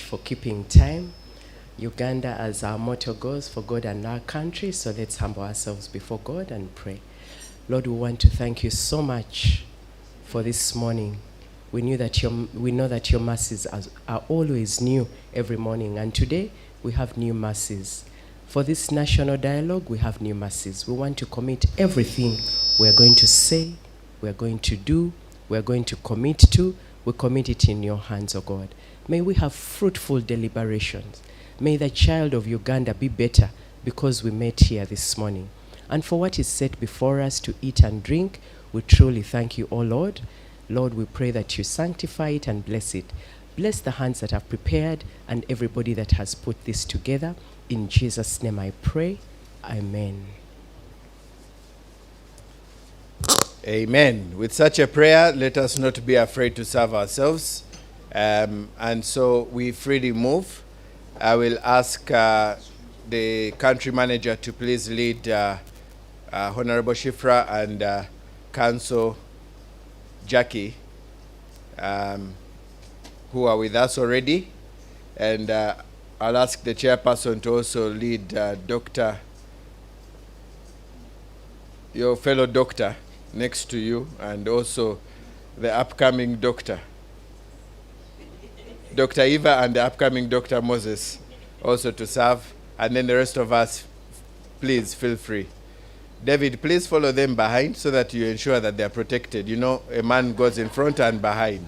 for keeping time. Uganda, as our motto goes, for God and our country. So let's humble ourselves before God and pray. Lord, we want to thank you so much for this morning. We know that your mercies are always new every morning, and today we have new mercies. For this national dialogue, we have new mercies. We want to commit everything we are going to say, we are going to do, we are going to commit to. We commit it in your hands, O God. May we have fruitful deliberations. May the child of Uganda be better because we met here this morning. And for what is set before us to eat and drink, we truly thank you, O Lord. Lord, we pray that you sanctify it and bless it. Bless the hands that have prepared and everybody that has put this together. In Jesus' name I pray. Amen. Amen. With such a prayer, let us not be afraid to serve ourselves. And so we freely move. I will ask the country manager to please lead Honorable Shifra and Council Jackie, who are with us already. And I'll ask the chairperson to also lead your fellow doctor next to you, and also the upcoming doctor, Dr. Eva, and the upcoming Dr. Moses also to serve. And then the rest of us, please feel free. David, please follow them behind so that you ensure that they're protected. You know, a man goes in front and behind.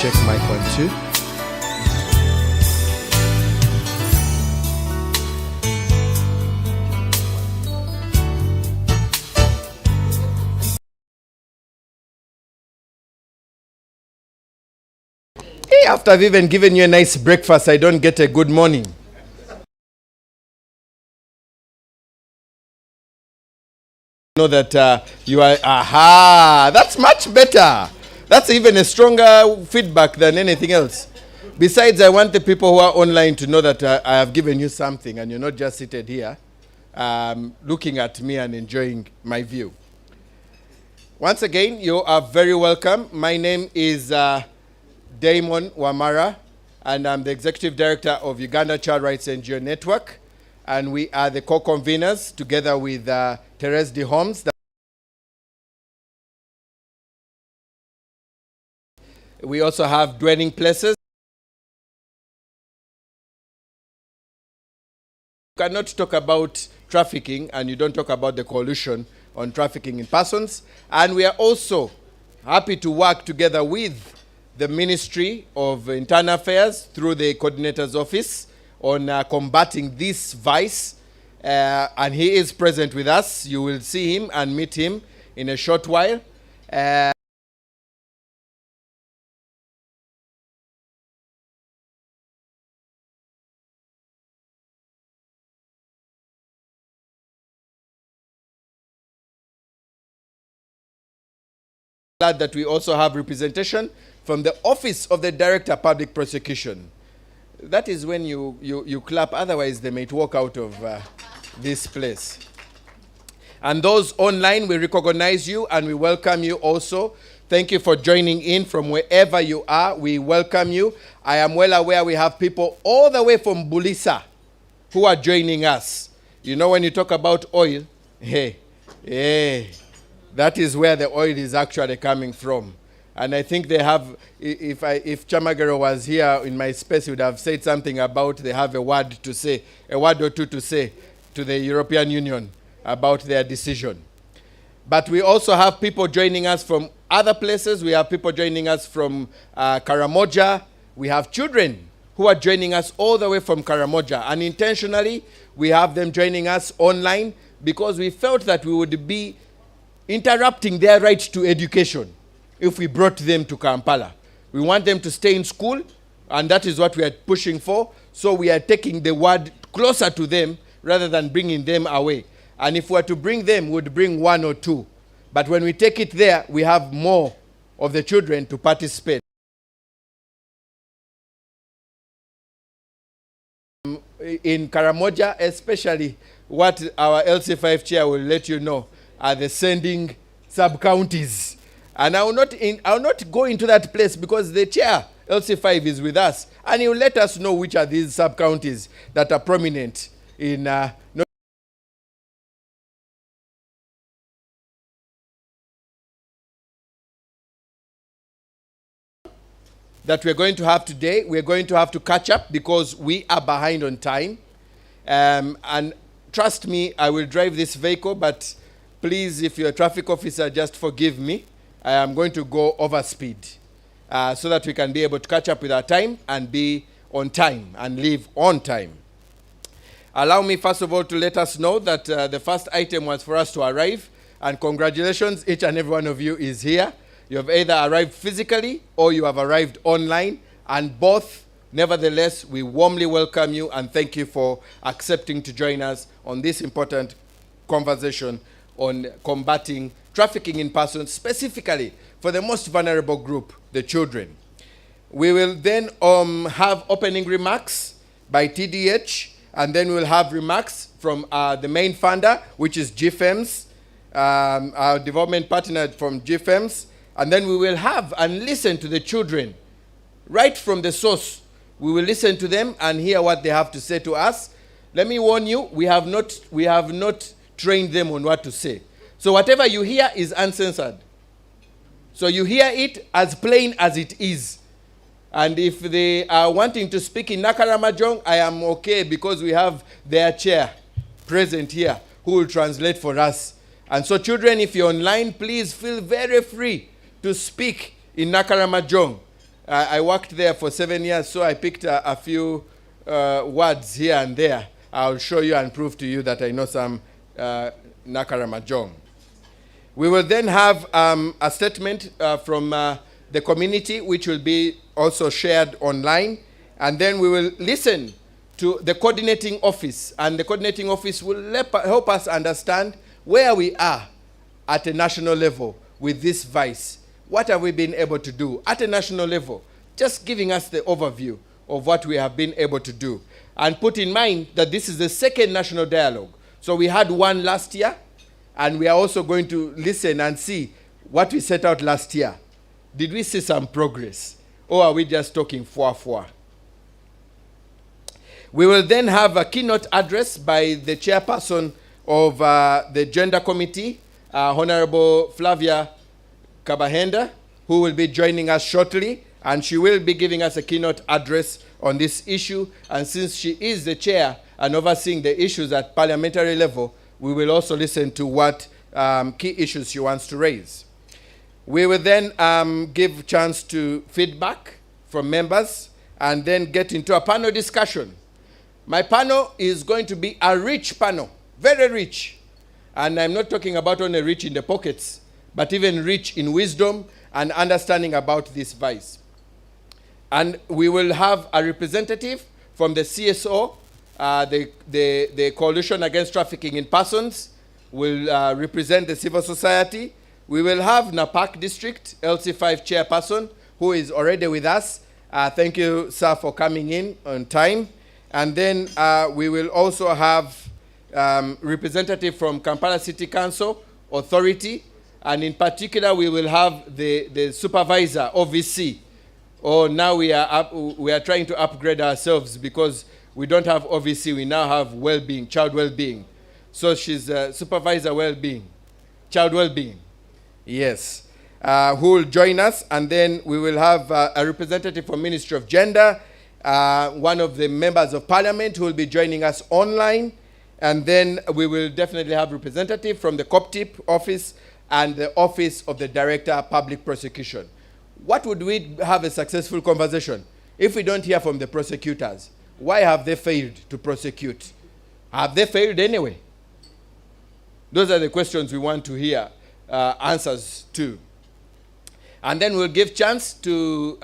Check mic 1 2. After I've even given you a nice breakfast, I don't get a good morning. Know that you are, aha, that's much better. That's even a stronger feedback than anything else. Besides, I want the people who are online to know that I have given you something and you're not just seated here looking at me and enjoying my view. Once again, you are very welcome. My name is Damon Wamara, and I'm the Executive Director of Uganda Child Rights NGO Network, and we are the co-conveners together with Terre de Hommes. We also have dwelling places. You cannot talk about trafficking and you don't talk about the coalition on trafficking in persons. And we are also happy to work together with the Ministry of Internal Affairs through the Coordinator's Office on combating this vice. And he is present with us. You will see him and meet him in a short while. Glad that we also have representation from the Office of the Director of Public Prosecution. That is when you clap, otherwise they might walk out of this place. And those online, we recognize you and we welcome you also. Thank you for joining in from wherever you are. We welcome you. I am well aware we have people all the way from Bulisa who are joining us. You know, when you talk about oil, hey, that is where the oil is actually coming from. And I think they have, if Chamagero was here in my space, he would have said something about they have a word to say, a word or two to say to the European Union about their decision. But we also have people joining us from other places. We have people joining us from Karamoja. We have children who are joining us all the way from Karamoja. And intentionally, we have them joining us online because we felt that we would be interrupting their right to education if we brought them to Kampala. We want them to stay in school, and that is what we are pushing for. So we are taking the word closer to them rather than bringing them away. And if we were to bring them, we would bring one or two. But when we take it there, we have more of the children to participate. In Karamoja, especially what our LC5 chair will let you know, are the sending sub-counties. And I will not go into that place because the chair, LC5, is with us. And he will let us know which are these sub-counties that are prominent in that we're going to have today. We're going to have to catch up because we are behind on time. And trust me, I will drive this vehicle, but please, if you're a traffic officer, just forgive me. I am going to go over speed so that we can be able to catch up with our time and be on time and leave on time. Allow me, first of all, to let us know that the first item was for us to arrive. And congratulations, each and every one of you is here. You have either arrived physically or you have arrived online. And both, nevertheless, we warmly welcome you and thank you for accepting to join us on this important conversation on combating trafficking in persons, specifically for the most vulnerable group, the children. We will then have opening remarks by TDH, and then we'll have remarks from the main funder, which is GFEMS, our development partner from GFEMS, and then we will have and listen to the children right from the source. We will listen to them and hear what they have to say to us. Let me warn you, we have not trained them on what to say. So whatever you hear is uncensored. So you hear it as plain as it is. And if they are wanting to speak in Nakaramajong, I am okay because we have their chair present here who will translate for us. And so children, if you're online, please feel very free to speak in Nakaramajong. I worked there for 7 years, so I picked a few words here and there. I'll show you and prove to you that I know some Nakaramajong. We will then have a statement from the community, which will be also shared online. And then we will listen to the coordinating office. And the coordinating office will help us understand where we are at a national level with this vice. What have we been able to do at a national level? Just giving us the overview of what we have been able to do. And put in mind that this is the second national dialogue. So we had one last year, and we are also going to listen and see what we set out last year. Did we see some progress? Or are we just talking four? We will then have a keynote address by the chairperson of the Gender Committee, Honorable Flavia Kabahenda, who will be joining us shortly, and she will be giving us a keynote address on this issue. And since she is the chair and overseeing the issues at parliamentary level, we will also listen to what key issues she wants to raise. We will then give chance to feedback from members and then get into a panel discussion. My panel is going to be a rich panel, very rich. And I'm not talking about only rich in the pockets, but even rich in wisdom and understanding about this vice. And we will have a representative from the CSO, the Coalition Against Trafficking in Persons, will represent the civil society. We will have Napak District, LC5 chairperson, who is already with us. Thank you, sir, for coming in on time. And then we will also have representative from Kampala City Council Authority, and in particular we will have the supervisor, OVC. Now we are trying to upgrade ourselves because we don't have OVC, we now have well-being, child well-being. So she's supervisor well-being, child well-being, yes, who will join us. And then we will have a representative from Ministry of Gender, one of the members of parliament who will be joining us online. And then we will definitely have representative from the COPTIP office and the Office of the Director of Public Prosecution. What would we have a successful conversation if we don't hear from the prosecutors? Why have they failed to prosecute? Have they failed anyway? Those are the questions we want to hear answers to. And then we'll give chance to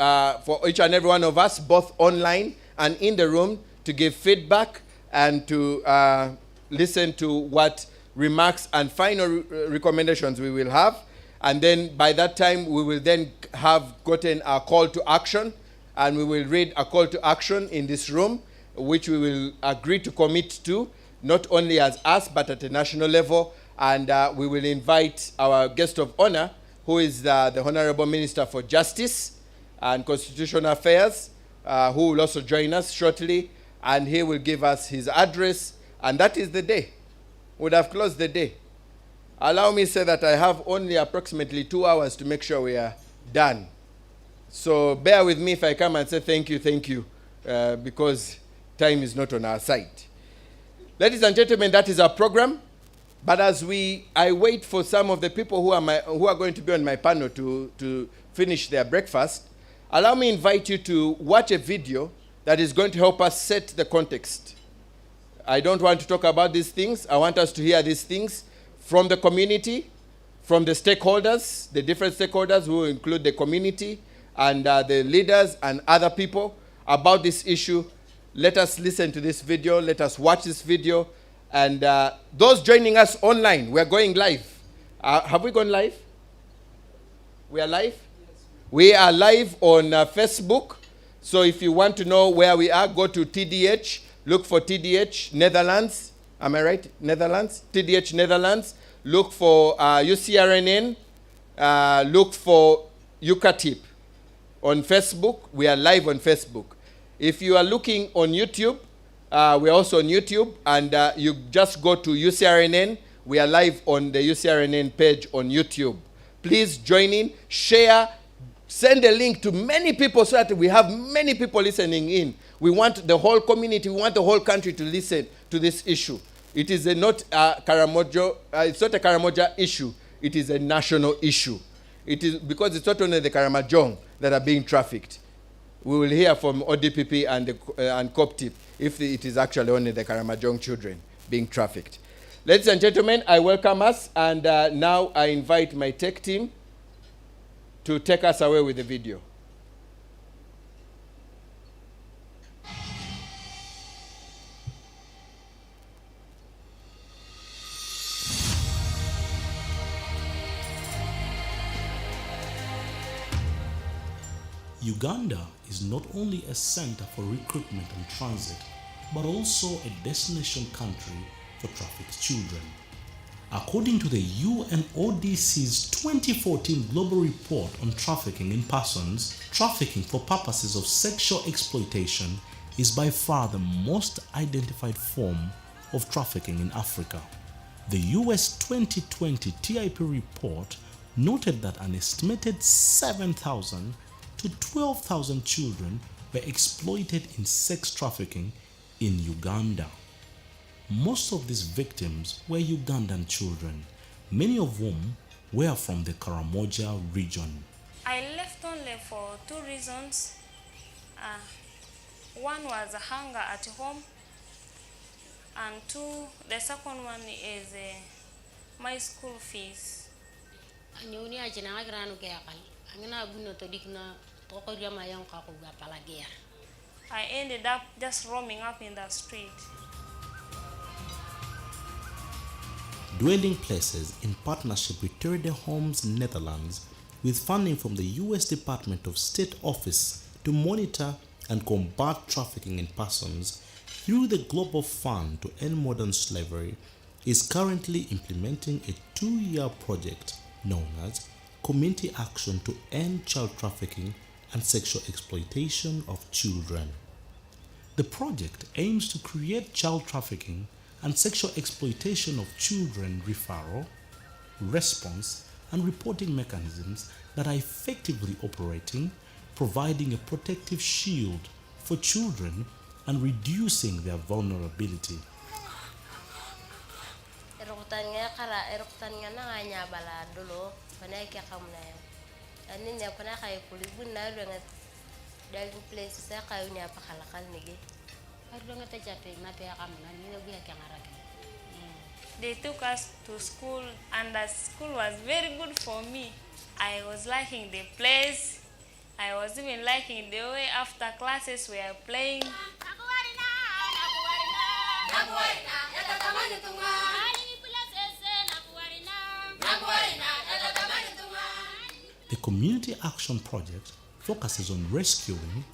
for each and every one of us, both online and in the room, to give feedback and to listen to what remarks and final recommendations we will have. And then by that time, we will then have gotten a call to action, and we will read a call to action in this room, which we will agree to commit to, not only as us, but at a national level. And we will invite our guest of honor, who is the Honorable Minister for Justice and Constitutional Affairs, who will also join us shortly, and he will give us his address, and that is the day. We would have closed the day. Allow me to say that I have only approximately 2 hours to make sure we are done. So bear with me if I come and say thank you, because time is not on our side. Ladies and gentlemen, that is our program. But as I wait for some of the people who are going to be on my panel to finish their breakfast, allow me to invite you to watch a video that is going to help us set the context. I don't want to talk about these things. I want us to hear these things from the community, from the stakeholders, the different stakeholders who include the community and the leaders and other people about this issue. Let us listen to this video. Let us watch this video. And those joining us online, we're going live. Have we gone live? We are live? Yes. We are live on Facebook. So if you want to know where we are, go to TDH. Look for TDH Netherlands. Am I right? Netherlands? TDH Netherlands. Look for UCRNN. Look for UCATIP. On Facebook, we are live on Facebook. If you are looking on YouTube, we're also on YouTube, and you just go to UCRNN. We are live on the UCRNN page on YouTube. Please join in, share, send a link to many people so that we have many people listening in. We want the whole community, we want the whole country to listen to this issue. It is not a Karamoja issue. It is a national issue. It is because it's not only the Karamojong that are being trafficked. We will hear from ODPP and COPTIP if it is actually only the Karamojong children being trafficked. Ladies and gentlemen, I welcome us, and now I invite my tech team to take us away with the video. Uganda is not only a center for recruitment and transit, but also a destination country for trafficked children. According to the UNODC's 2014 Global Report on Trafficking in Persons, trafficking for purposes of sexual exploitation is by far the most identified form of trafficking in Africa. The US 2020 TIP report noted that an estimated 7,000 to 12,000 children were exploited in sex trafficking in Uganda. Most of these victims were Ugandan children, many of whom were from the Karamoja region. I left only for two reasons. One was hunger at home, and two, the second one is my school fees. I ended up just roaming up in the street. Dwelling places in partnership with Terre, Hommes Netherlands, with funding from the US Department of State Office to monitor and combat trafficking in persons through the Global Fund to End Modern Slavery, is currently implementing a 2-year project known as Community Action to End Child Trafficking and Sexual Exploitation of Children. The project aims to create child trafficking and sexual exploitation of children referral, response, and reporting mechanisms that are effectively operating, providing a protective shield for children and reducing their vulnerability. They took us to school, and the school was very good for me. I was liking the place. I was even liking the way after classes we are playing. The Community Action Project focuses on rescuing,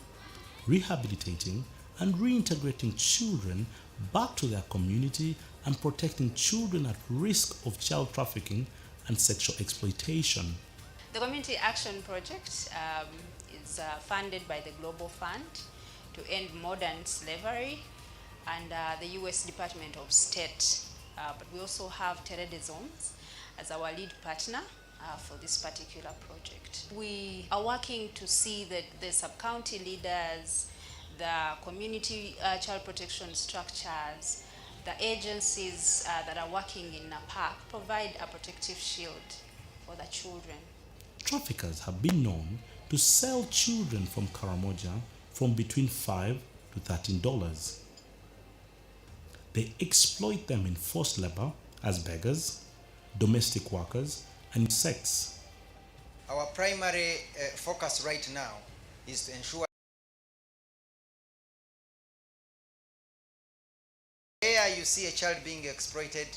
rehabilitating, and reintegrating children back to their community and protecting children at risk of child trafficking and sexual exploitation. The Community Action Project is funded by the Global Fund to End Modern Slavery and the US Department of State. But we also have Terre as our lead partner for this particular project. We are working to see that the sub-county leaders, the community child protection structures, the agencies that are working in NAPAC provide a protective shield for the children. Traffickers have been known to sell children from Karamoja from between $5 to $13. They exploit them in forced labor as beggars, domestic workers, and sex. Our primary focus right now is to ensure where you see a child being exploited,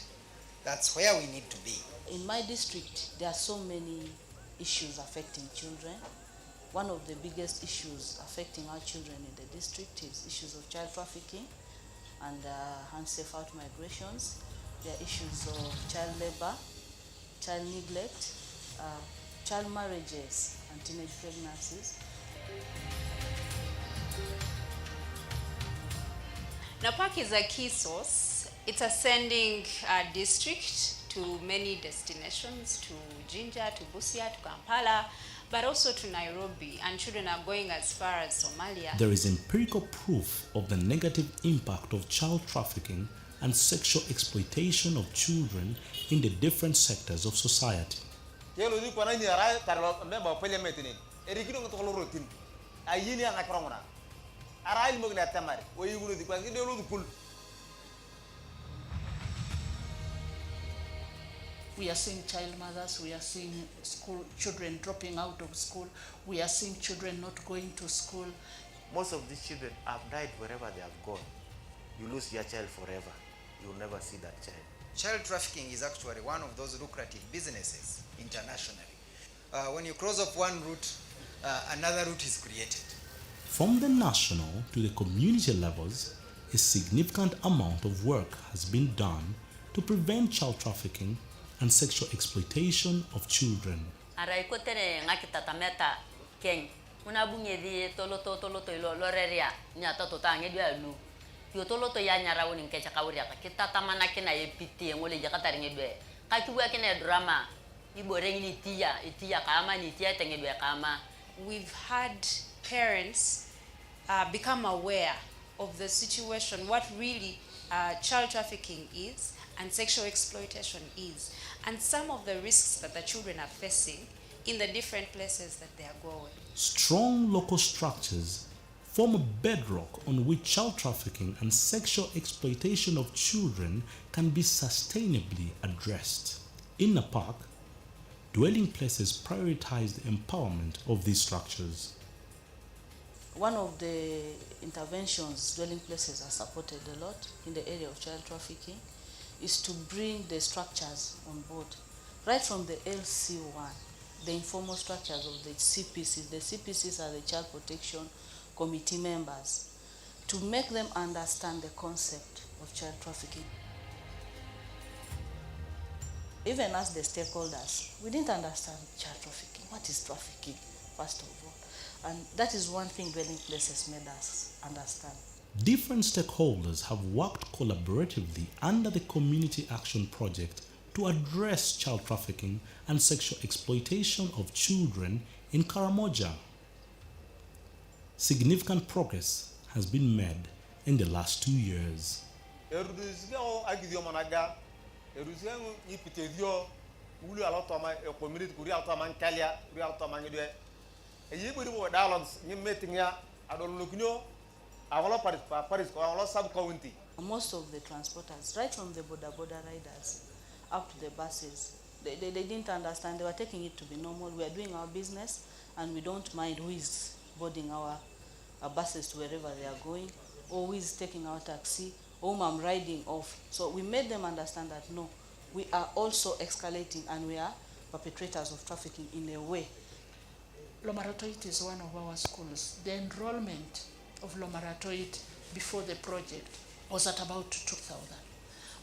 that's where we need to be. In my district, there are so many issues affecting children. One of the biggest issues affecting our children in the district is issues of child trafficking and unsafe out migrations. There are issues of child labor, child neglect, child marriages, and teenage pregnancies. NAPAC is a key source. It's a sending district to many destinations, to Jinja, to Busia, to Kampala, but also to Nairobi, and children are going as far as Somalia. There is empirical proof of the negative impact of child trafficking and sexual exploitation of children in the different sectors of society. We are seeing child mothers, we are seeing school children dropping out of school, we are seeing children not going to school. Most of these children have died wherever they have gone. You lose your child forever. You'll never see that child. Child trafficking is actually one of those lucrative businesses internationally. When you cross off one route, another route is created. From the national to the community levels, a significant amount of work has been done to prevent child trafficking and sexual exploitation of children. Arai kotere ngakita tameta keng unabunye di toloto ilo loreria nyata totange dia lu yo toloto ya nyara woni nkecha kawria kita tamana kina yepiti ngole jakata ngedwe kakiwa kina drama ibore ni itia kama ni itia tengedwe kama. We've had parents become aware of the situation, what really child trafficking is and sexual exploitation is, and some of the risks that the children are facing in the different places that they are going. Strong local structures form a bedrock on which child trafficking and sexual exploitation of children can be sustainably addressed. In Napak, dwelling places prioritize the empowerment of these structures. One of the interventions dwelling places are supported a lot in the area of child trafficking is to bring the structures on board. Right from the LC1, the informal structures of the CPCs. The CPCs are the Child Protection Committee members, to make them understand the concept of child trafficking. Even as the stakeholders, we didn't understand child trafficking. What is trafficking, first of all? And that is one thing dwelling places made us understand. Different stakeholders have worked collaboratively under the Community Action Project to address child trafficking and sexual exploitation of children in Karamoja. Significant progress has been made in the last 2 years. Most of the transporters, right from the border riders up to the buses, they didn't understand. They were taking it to be normal. We are doing our business and we don't mind who is boarding our buses to wherever they are going, or who is taking our taxi, or whom I'm riding off. So we made them understand that no, we are also escalating and we are perpetrators of trafficking in a way. Lomaratoit is one of our schools. The enrollment of Lomaratoit before the project was at about 2,000.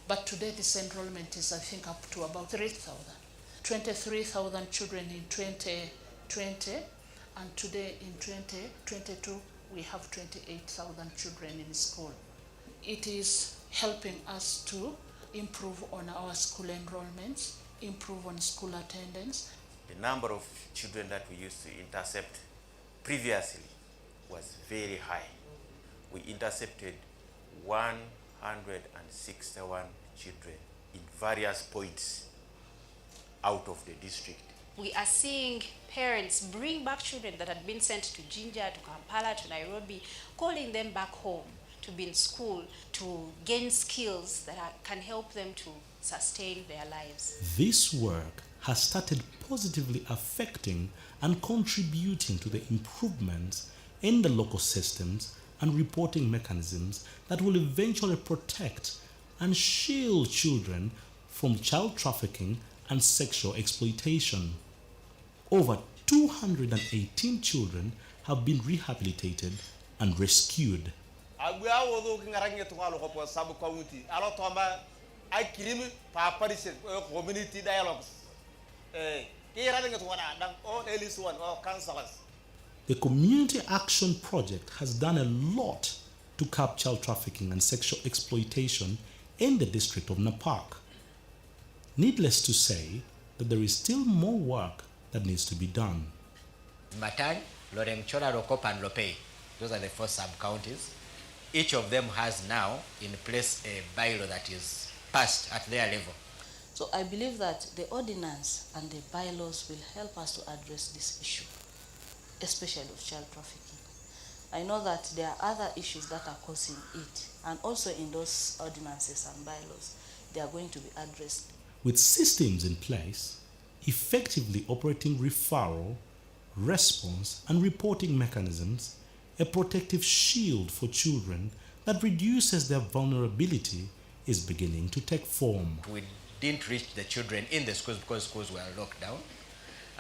But today this enrollment is, I think, up to about 3,000. 23,000 children in 2020, and today in 2022 we have 28,000 children in school. It is helping us to improve on our school enrollments, improve on school attendance. The number of children that we used to intercept previously was very high. We intercepted 161 children in various points out of the district. We are seeing parents bring back children that had been sent to Jinja, to Kampala, to Nairobi, calling them back home to be in school, to gain skills that can help them to sustain their lives. This work has started positively affecting and contributing to the improvements in the local systems and reporting mechanisms that will eventually protect and shield children from child trafficking and sexual exploitation. Over 218 children have been rehabilitated and rescued. Community dialogues. The Community Action Project has done a lot to curb child trafficking and sexual exploitation in the district of Napak. Needless to say that there is still more work that needs to be done. Matang, Lorengchola, Rokop, and Lopei, those are the 4 sub-counties. Each of them has now in place a bylaw that is passed at their level. So I believe that the ordinance and the bylaws will help us to address this issue, especially of child trafficking. I know that there are other issues that are causing it, and also in those ordinances and bylaws, they are going to be addressed. With systems in place, effectively operating referral, response, and reporting mechanisms, a protective shield for children that reduces their vulnerability is beginning to take form. We didn't reach the children in the schools because schools were locked down.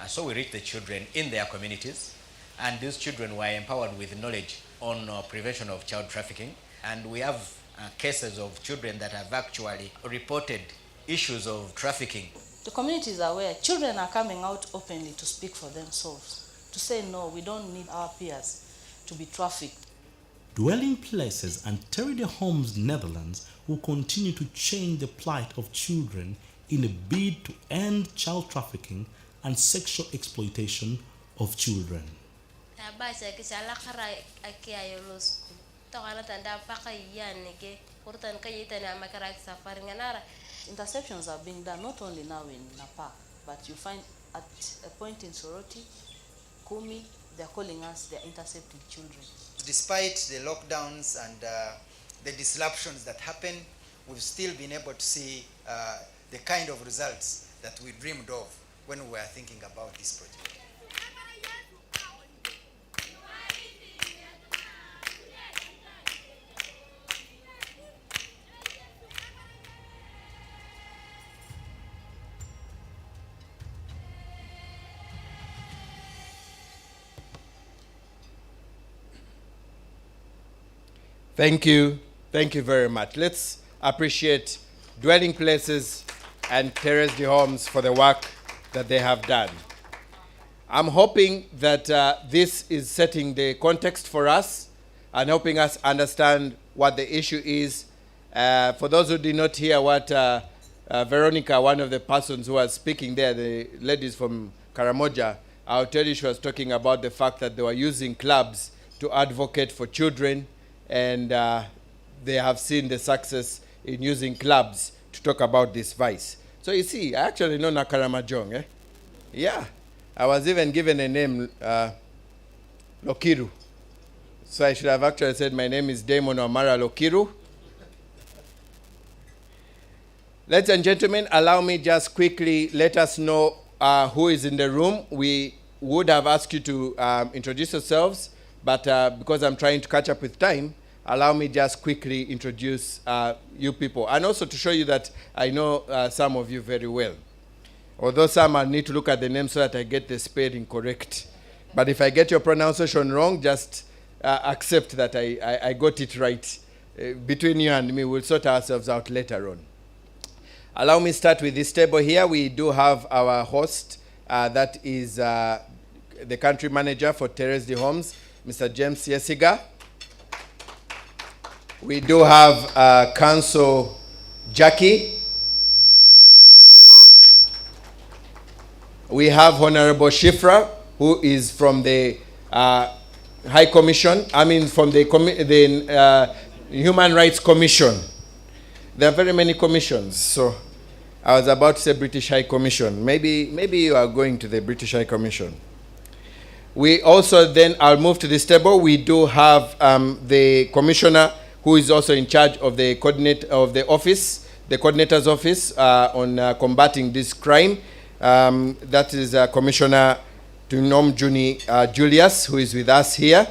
So we reached the children in their communities. and these children were empowered with knowledge on prevention of child trafficking. And we have cases of children that have actually reported issues of trafficking. The community is aware. Children are coming out openly to speak for themselves, to say, no, we don't need our peers to be trafficked. Dwelling Places and Terre Hommes Netherlands will continue to change the plight of children in a bid to end child trafficking and sexual exploitation of children. Interceptions are being done not only now in Napa, but you find at a point in Soroti, Kumi, they're calling us, they're intercepting children. Despite the lockdowns and the disruptions that happen, we've still been able to see the kind of results that we dreamed of when we were thinking about this project. Thank you. Thank you very much. Let's appreciate Dwelling Places and Terre Hommes for the work that they have done. I'm hoping that this is setting the context for us and helping us understand what the issue is. For those who did not hear what Veronica, one of the persons who was speaking there, the ladies from Karamoja, I'll tell you she was talking about the fact that they were using clubs to advocate for children, and they have seen the success in using clubs to talk about this vice. So you see, I actually know Nakaramajong, eh? Yeah, I was even given a name, Lokiru. So I should have actually said my name is Damon Omara Lokiru. Ladies and gentlemen, allow me just quickly let us know who is in the room. We would have asked you to introduce yourselves, but because I'm trying to catch up with time, allow me just quickly introduce you people. And also to show you that I know some of you very well. Although some I need to look at the name so that I get the spelling correct. But if I get your pronunciation wrong, just accept that I got it right. Between you and me, we'll sort ourselves out later on. Allow me to start with this table here. We do have our host, that is the country manager for Terre Hommes, Mr. James Yesiga. We do have Council Jackie. We have Honorable Shifra, who is from the High Commission, from the Human Rights Commission. There are very many commissions, so I was about to say British High Commission. Maybe you are going to the British High Commission. We also then, I'll move to this table. We do have the commissioner who is also in charge of the coordinator's office on combating this crime. That is Commissioner Tunom Juni Julius, who is with us here.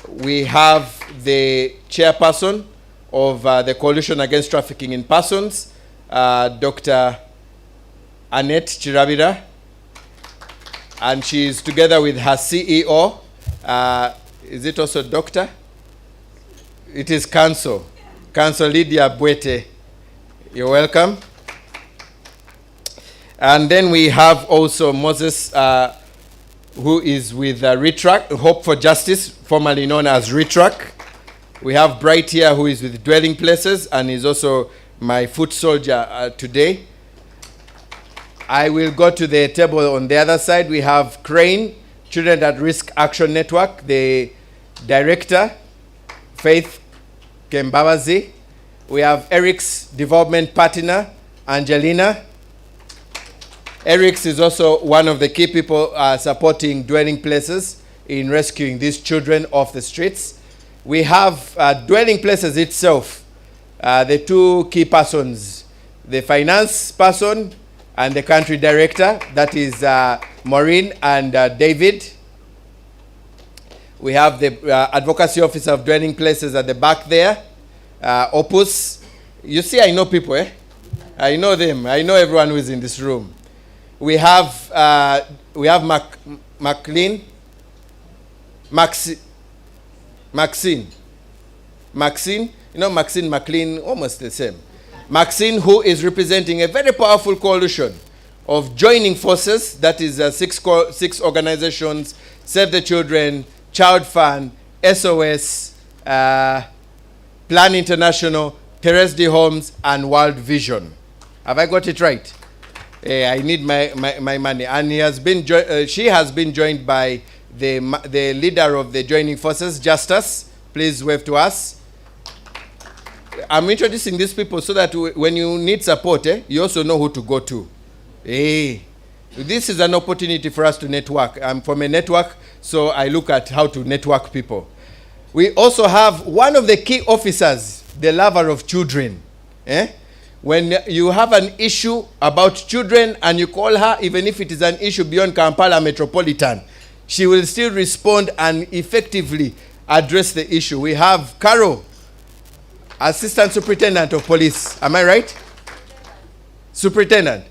We have the chairperson of the Coalition Against Trafficking in Persons, Dr. Annette Chirabira, and she is together with her CEO. Is it also Doctor? It is Council Lydia Buete. You're welcome. And then we have also Moses, who is with RETRAC, Hope for Justice, formerly known as RETRAC. We have Bright here, who is with Dwelling Places and is also my foot soldier today. I will go to the table on the other side. We have Crane, Children at Risk Action Network, the director, Faith Kembabazi. We have Eric's development partner, Angelina. Eric's is also one of the key people supporting Dwelling Places in rescuing these children off the streets. We have Dwelling Places itself, the two key persons, the finance person and the country director, that is Maureen and David. We have the advocacy office of Dwelling Places at the back there, Opus. You see, I know people, eh? I know them. I know everyone who is in this room. We have McLean, Maxine. Maxine, you know, Maxine McLean, almost the same. Maxine, who is representing a very powerful coalition of joining forces, that is six organizations: Save the Children, Child Fund, SOS, Plan International, Terre Hommes, and World Vision. Have I got it right? I need my money. And she has been joined by the leader of the joining forces, Justice. Please wave to us. I'm introducing these people so that when you need support, you also know who to go to. This is an opportunity for us to network. I'm from a network, so I look at how to network people. We also have one of the key officers, the lover of children. When you have an issue about children and you call her, even if it is an issue beyond Kampala Metropolitan, she will still respond and effectively address the issue. We have Carol, Assistant Superintendent of Police. Am I right? Superintendent.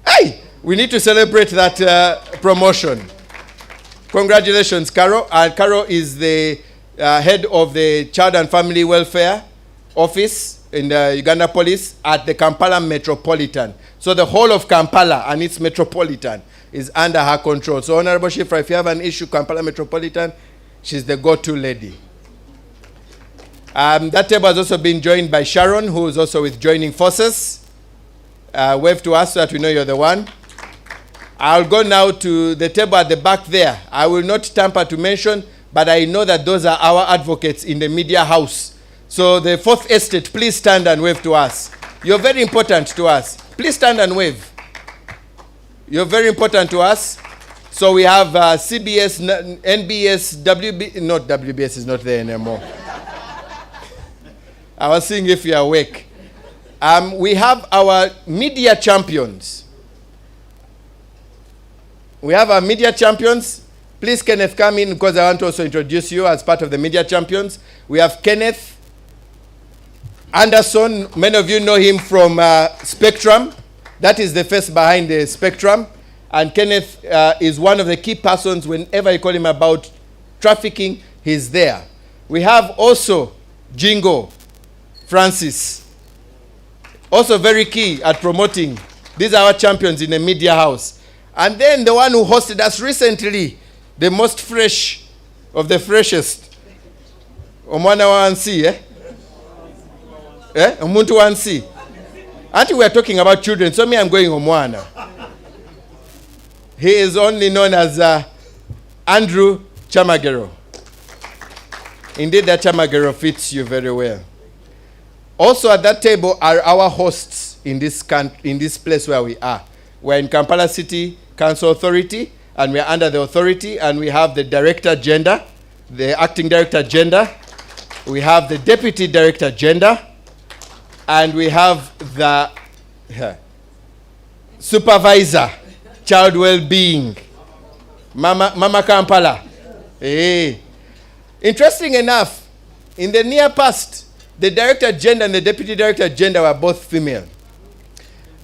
Hey, we need to celebrate that promotion. Congratulations, Carol. Carol is the head of the Child and Family Welfare Office in the Uganda Police at the Kampala Metropolitan. So the whole of Kampala and its Metropolitan is under her control. So Honorable Shifra, if you have an issue, Kampala Metropolitan, she's the go-to lady. That table has also been joined by Sharon, who is also with Joining Forces. Wave to us so that we know you're the one. I'll go now to the table at the back there. I will not tamper to mention, but I know that those are our advocates in the media house. So the Fourth Estate, please stand and wave to us. You're very important to us. Please stand and wave. You're very important to us. So we have CBS, NBS, WB, not WBS is not there anymore. I was seeing if you're awake. We have our media champions. We have our media champions. Please, Kenneth, come in because I want to also introduce you as part of the media champions. We have Kenneth Anderson. Many of you know him from Spectrum. That is the face behind the Spectrum. And Kenneth is one of the key persons. Whenever you call him about trafficking, he's there. We have also Jingo Francis, also very key at promoting. These are our champions in the media house. And then the one who hosted us recently, the most fresh of the freshest, Omwana Wansi, Omuntu Wansi. Auntie, we are talking about children, so me, I'm going Omwana. He is only known as Andrew Chamagero. Indeed, that Chamagero fits you very well. Also at that table are our hosts in this place where we are. We're in Kampala City Council Authority, and we're under the authority, and we have the Director Gender, the Acting Director Gender, we have the Deputy Director Gender, and we have the Supervisor Child Well-Being, Mama Kampala. Hey. Interesting enough, in the near past, the Director Gender and the Deputy Director Gender were both female.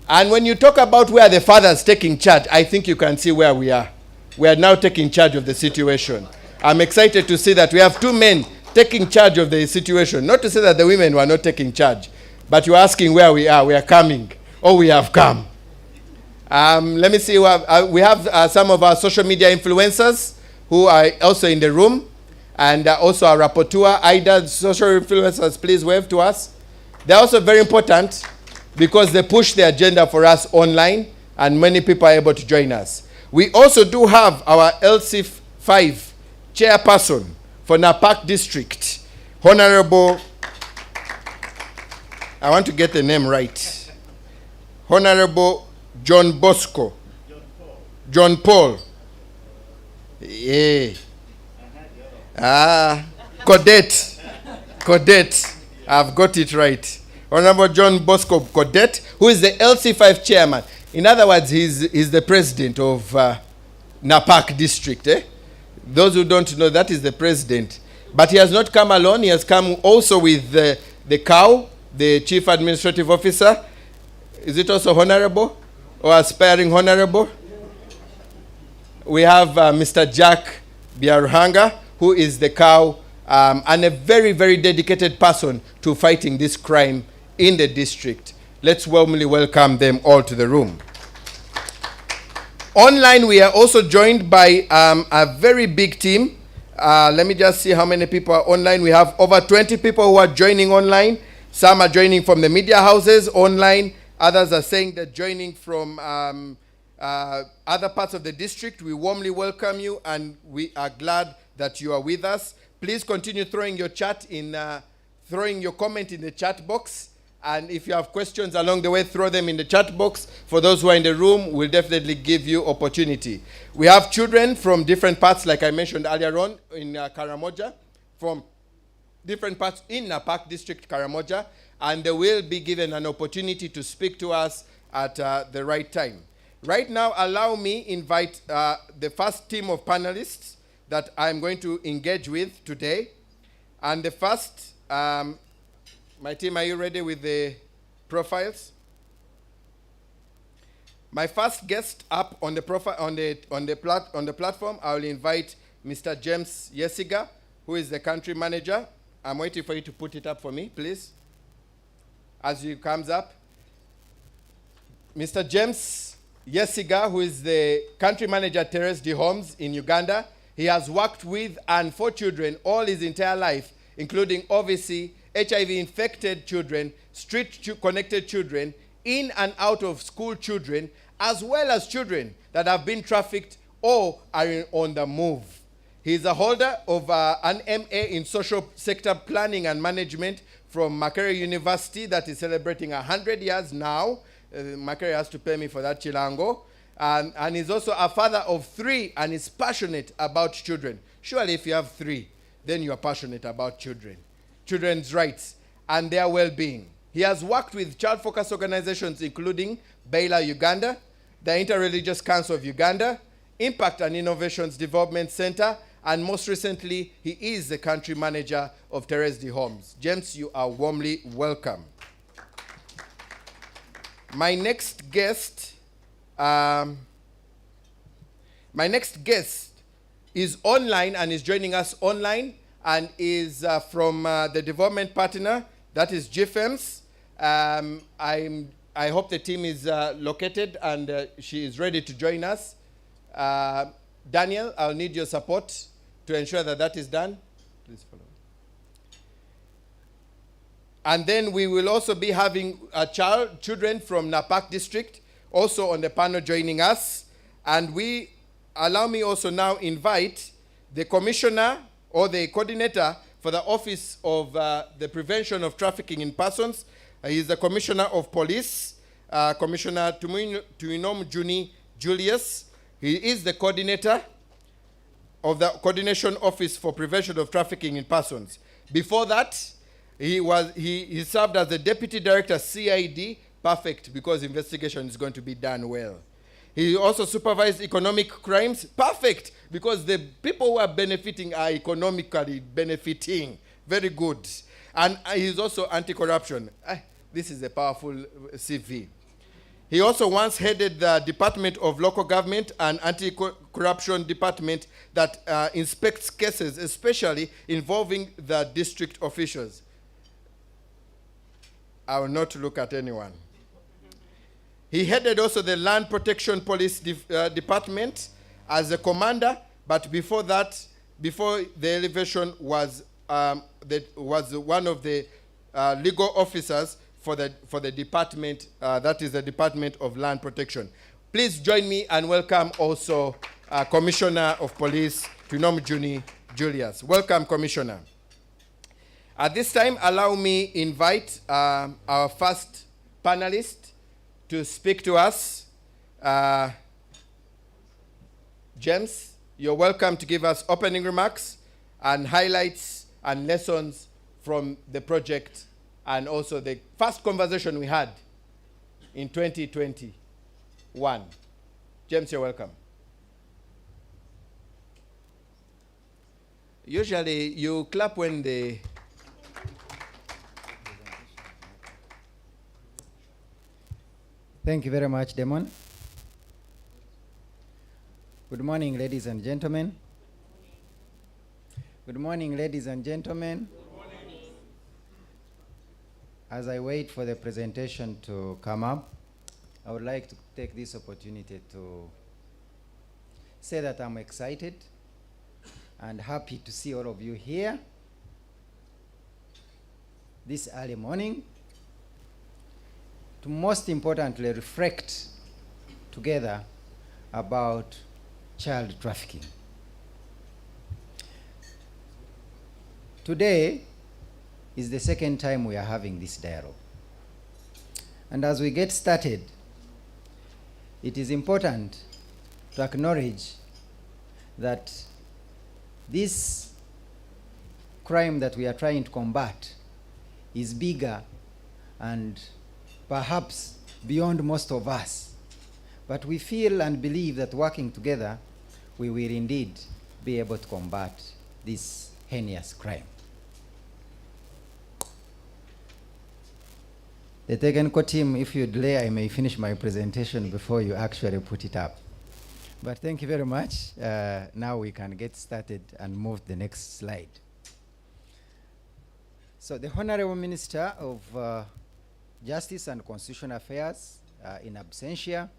And when you talk about where the father's taking charge, I think you can see where we are. We are now taking charge of the situation. I'm excited to see that we have two men taking charge of the situation. Not to say that the women were not taking charge, but you're asking where we are. We are coming. Oh, we have come. Let me see. We have some of our social media influencers who are also in the room. And also our rapporteur, Ida, social influencers, please wave to us. They're also very important because they push the agenda for us online, and many people are able to join us. We also do have our LC5 chairperson for Napak District, Honorable, I want to get the name right, Honorable John Bosco. John Paul. Yeah. Codet. I've got it right. Honorable John Bosco Codet, who is the LC5 chairman. In other words, he's the president of Napak District. Those who don't know, that is the president. But he has not come alone. He has come also with the cow, the chief administrative officer. Is it also honorable or aspiring honorable? We have Mr. Jack Biaruhanga, who is the cow, and a very, very dedicated person to fighting this crime in the district. Let's warmly welcome them all to the room. Online, we are also joined by a very big team. Let me just see how many people are online. We have over 20 people who are joining online. Some are joining from the media houses online. Others are saying they're joining from other parts of the district. We warmly welcome you, and we are glad that you are with us. Please continue throwing your throwing your comment in the chat box. And if you have questions along the way, throw them in the chat box. For those who are in the room, we'll definitely give you opportunity. We have children from different parts, like I mentioned earlier on, in Karamoja, from different parts in Napak District, Karamoja, and they will be given an opportunity to speak to us at the right time. Right now, allow me invite the first team of panelists that I'm going to engage with today. And the first, my team, are you ready with the profiles? My first guest up on the profile on the platform, I will invite Mr. James Yesiga, who is the country manager. I'm waiting for you to put it up for me, please. As he comes up, Mr. James Yesiga, who is the country manager at Terre Hommes in Uganda. He has worked with and for children all his entire life, including obviously HIV-infected children, street-connected children, in and out of school children, as well as children that have been trafficked or are on the move. He is a holder of an MA in Social Sector Planning and Management from Makerere University that is celebrating 100 years now. Makerere has to pay me for that chilango. And he's also a father of 3 and is passionate about children. Surely if you have 3, then you are passionate about children. Children's rights and their well-being. He has worked with child-focused organizations including Baila Uganda, the Interreligious Council of Uganda, Impact and Innovations Development Center, and most recently, he is the country manager of Terre Hommes. James, you are warmly welcome. My next guest is online and is joining us online, and is from the development partner, that is GFEMS. I hope the team is located and she is ready to join us. Daniel, I'll need your support to ensure that that is done. Please follow. And then we will also be having children from Napak District also on the panel joining us. And allow me also now invite the commissioner or the coordinator for the Office of the Prevention of Trafficking in Persons. He is the Commissioner of Police, Commissioner Tuinom Juni Julius. He is the coordinator of the Coordination Office for Prevention of Trafficking in Persons. Before that, he served as the Deputy Director, CID, perfect, because investigation is going to be done well. He also supervised economic crimes, perfect, because the people who are benefiting are economically benefiting. Very good. And he's also anti-corruption. This is a powerful CV. He also once headed the Department of Local Government and Anti-Corruption Department that inspects cases, especially involving the district officials. I will not look at anyone. He headed also the Land Protection Police Department as a commander, but before that, before the elevation, was one of the legal officers for the department, that is the Department of Land Protection. Please join me and welcome also Commissioner of Police, Tuinom Juni Julius. Welcome, Commissioner. At this time, allow me invite our first panelist to speak to us. James, you're welcome to give us opening remarks and highlights and lessons from the project and also the first conversation we had in 2021. James, you're welcome. Usually you clap when the... Thank you very much, Damon. Good morning, ladies and gentlemen. Good morning, ladies and gentlemen. As I wait for the presentation to come up, I would like to take this opportunity to say that I'm excited and happy to see all of you here this early morning to most importantly reflect together about child trafficking. Today is the second time we are having this dialogue. And as we get started, it is important to acknowledge that this crime that we are trying to combat is bigger and perhaps beyond most of us. But we feel and believe that working together, we will indeed be able to combat this heinous crime. The technical team, if you delay, I may finish my presentation before you actually put it up. But thank you very much. Now we can get started and move to the next slide. So the Honorable Minister of Justice and Constitutional Affairs in absentia,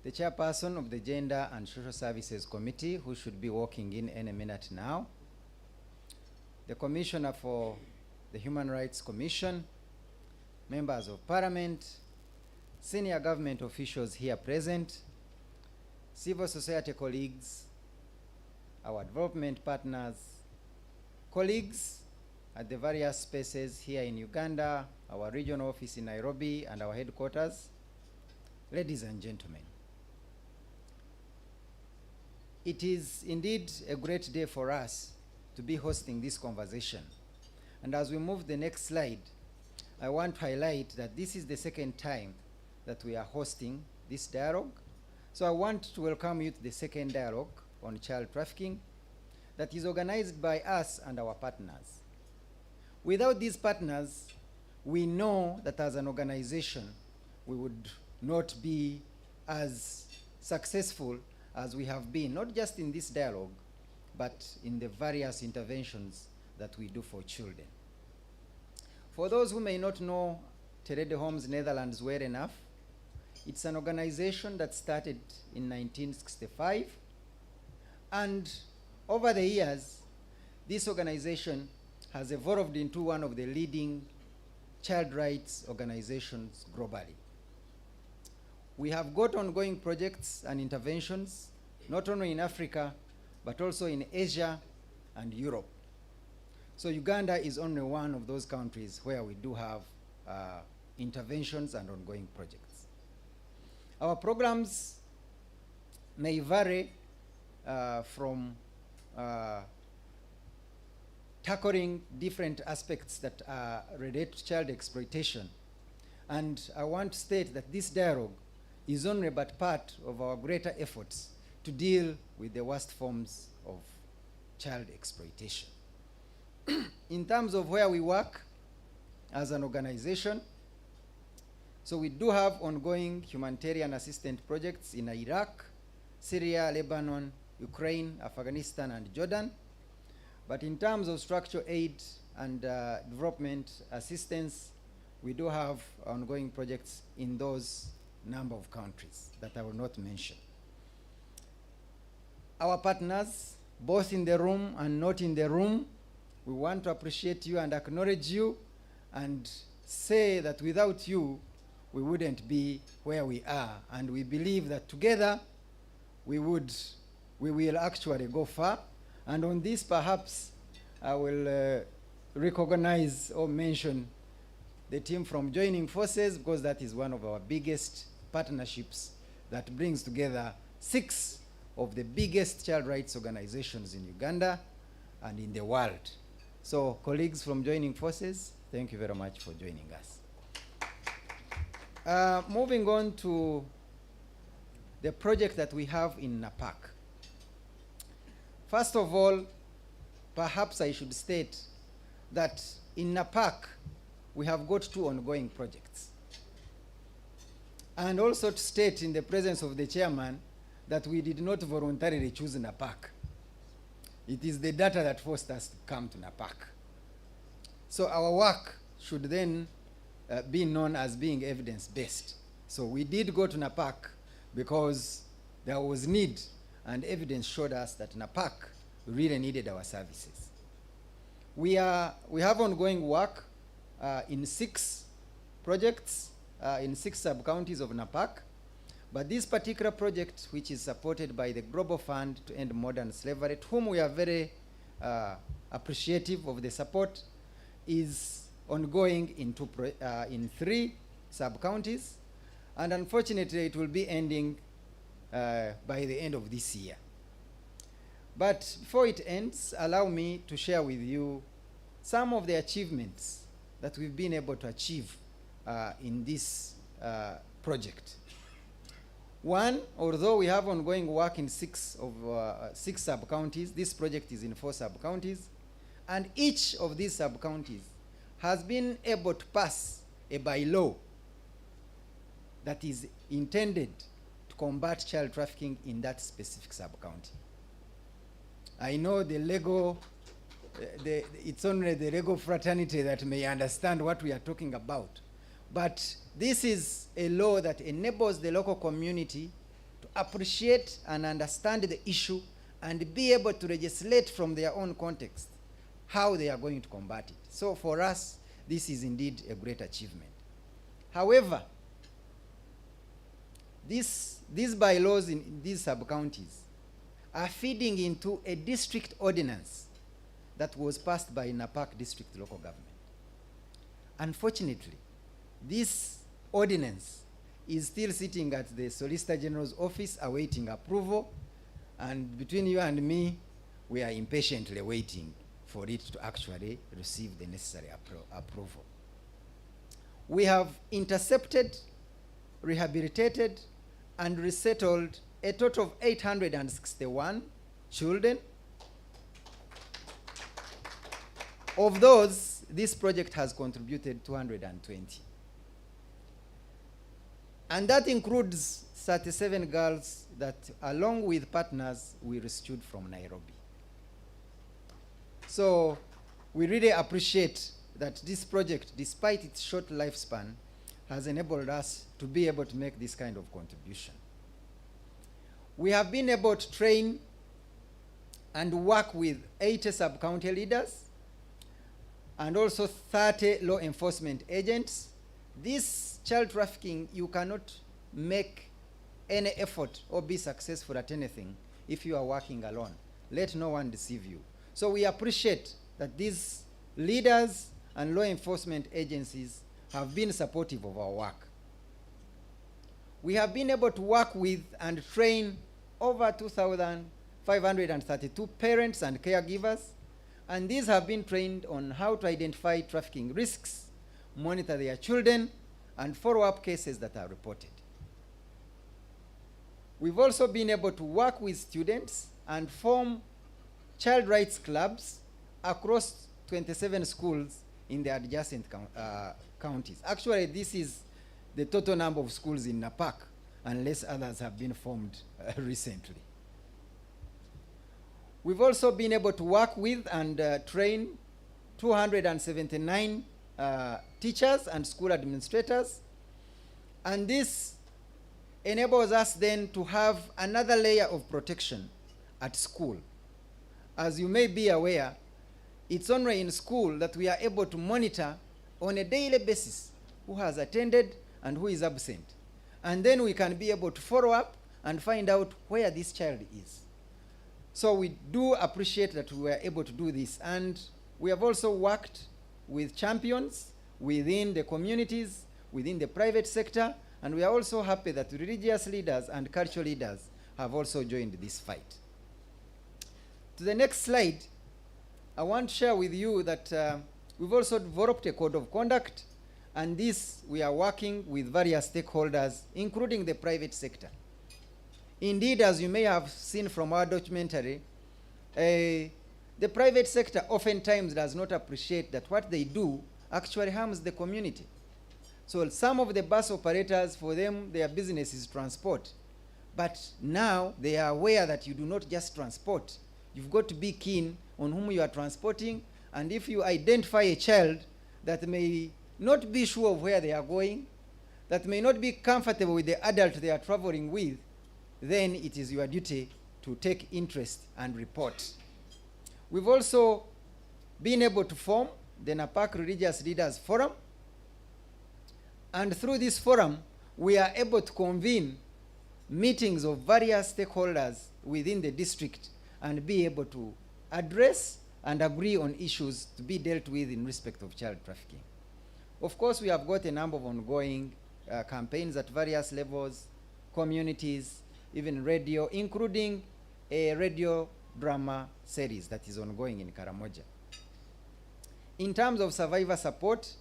the Chairperson of the Gender and Social Services Committee, who should be walking in any minute now, the Commissioner for the Human Rights Commission, members of Parliament, senior government officials here present, civil society colleagues, our development partners, colleagues at the various spaces here in Uganda, our regional office in Nairobi, and our headquarters, ladies and gentlemen. It is indeed a great day for us to be hosting this conversation. And as we move to the next slide, I want to highlight that this is the second time that we are hosting this dialogue. So I want to welcome you to the second dialogue on child trafficking that is organized by us and our partners. Without these partners, we know that as an organization, we would not be as successful as we have been, not just in this dialogue, but in the various interventions that we do for children. For those who may not know Terre the Hommes Netherlands well enough, it's an organization that started in 1965, and over the years, this organization has evolved into one of the leading child rights organizations globally. We have got ongoing projects and interventions, not only in Africa, but also in Asia and Europe. So Uganda is only one of those countries where we do have interventions and ongoing projects. Our programs may vary from tackling different aspects that relate to child exploitation. And I want to state that this dialogue is only but part of our greater efforts to deal with the worst forms of child exploitation. In terms of where we work as an organization, so we do have ongoing humanitarian assistance projects in Iraq, Syria, Lebanon, Ukraine, Afghanistan, and Jordan. But in terms of structural aid and development assistance, we do have ongoing projects in those number of countries that I will not mention. Our partners, both in the room and not in the room, we want to appreciate you and acknowledge you and say that without you, we wouldn't be where we are. And we believe that together, we will actually go far. And on this, perhaps, I will recognize or mention the team from Joining Forces, because that is one of our biggest partnerships that brings together 6 of the biggest child rights organizations in Uganda and in the world. So, colleagues from Joining Forces, thank you very much for joining us. Moving on to the project that we have in Napak. First of all, perhaps I should state that in Napak, we have got 2 ongoing projects. And also to state in the presence of the chairman that we did not voluntarily choose Napak. It is the data that forced us to come to NAPAC. So our work should then be known as being evidence-based. So we did go to NAPAC because there was need, and evidence showed us that NAPAC really needed our services. We have ongoing work in 6 projects in 6 sub-counties of NAPAC, but this particular project, which is supported by the Global Fund to End Modern Slavery, to whom we are very appreciative of the support, is ongoing in 3 sub-counties, and unfortunately it will be ending by the end of this year. But before it ends, allow me to share with you some of the achievements that we've been able to achieve in this project. One, although we have ongoing work in 6 sub-counties, this project is in 4 sub-counties, and each of these sub-counties has been able to pass a bylaw that is intended to combat child trafficking in that specific sub-county. I know the legal, it's only the legal fraternity that may understand what we are talking about, but this is a law that enables the local community to appreciate and understand the issue and be able to legislate from their own context how they are going to combat it. So for us, this is indeed a great achievement. However, these bylaws in these sub-counties are feeding into a district ordinance that was passed by NAPAC district local government. Unfortunately, this ordinance is still sitting at the Solicitor General's office awaiting approval, and between you and me, we are impatiently waiting for it to actually receive the necessary approval. We have intercepted, rehabilitated, and resettled a total of 861 children. Of those, this project has contributed 220. And that includes 37 girls that, along with partners, we rescued from Nairobi. So we really appreciate that this project, despite its short lifespan, has enabled us to be able to make this kind of contribution. We have been able to train and work with 80 sub-county leaders and also 30 law enforcement agents. This child trafficking, you cannot make any effort or be successful at anything if you are working alone. Let no one deceive you. So we appreciate that these leaders and law enforcement agencies have been supportive of our work. We have been able to work with and train over 2,532 parents and caregivers, and these have been trained on how to identify trafficking risks, monitor their children, and follow up cases that are reported. We've also been able to work with students and form child rights clubs across 27 schools in the adjacent counties. Actually, this is the total number of schools in NAPAC, unless others have been formed recently. We've also been able to work with and train 279 teachers and school administrators, and this enables us then to have another layer of protection at school. As you may be aware, it's only in school that we are able to monitor on a daily basis who has attended and who is absent. And then we can be able to follow up and find out where this child is. So we do appreciate that we were able to do this. And we have also worked with champions within the communities, within the private sector, and we are also happy that religious leaders and cultural leaders have also joined this fight. To the next slide, I want to share with you that we've also developed a code of conduct, and this we are working with various stakeholders, including the private sector. Indeed, as you may have seen from our documentary, the private sector oftentimes does not appreciate that what they do actually harms the community. So some of the bus operators, for them, their business is transport. But now they are aware that you do not just transport, You've got to be keen on whom you are transporting, and if you identify a child that may not be sure of where they are going, that may not be comfortable with the adult they are traveling with, then it is your duty to take interest and report. We've also been able to form the NAPAC Religious Leaders Forum, and through this forum, we are able to convene meetings of various stakeholders within the district and be able to address and agree on issues to be dealt with in respect of child trafficking. Of course, we have got a number of ongoing campaigns at various levels, communities, even radio, including a radio drama series that is ongoing in Karamoja. In terms of survivor support,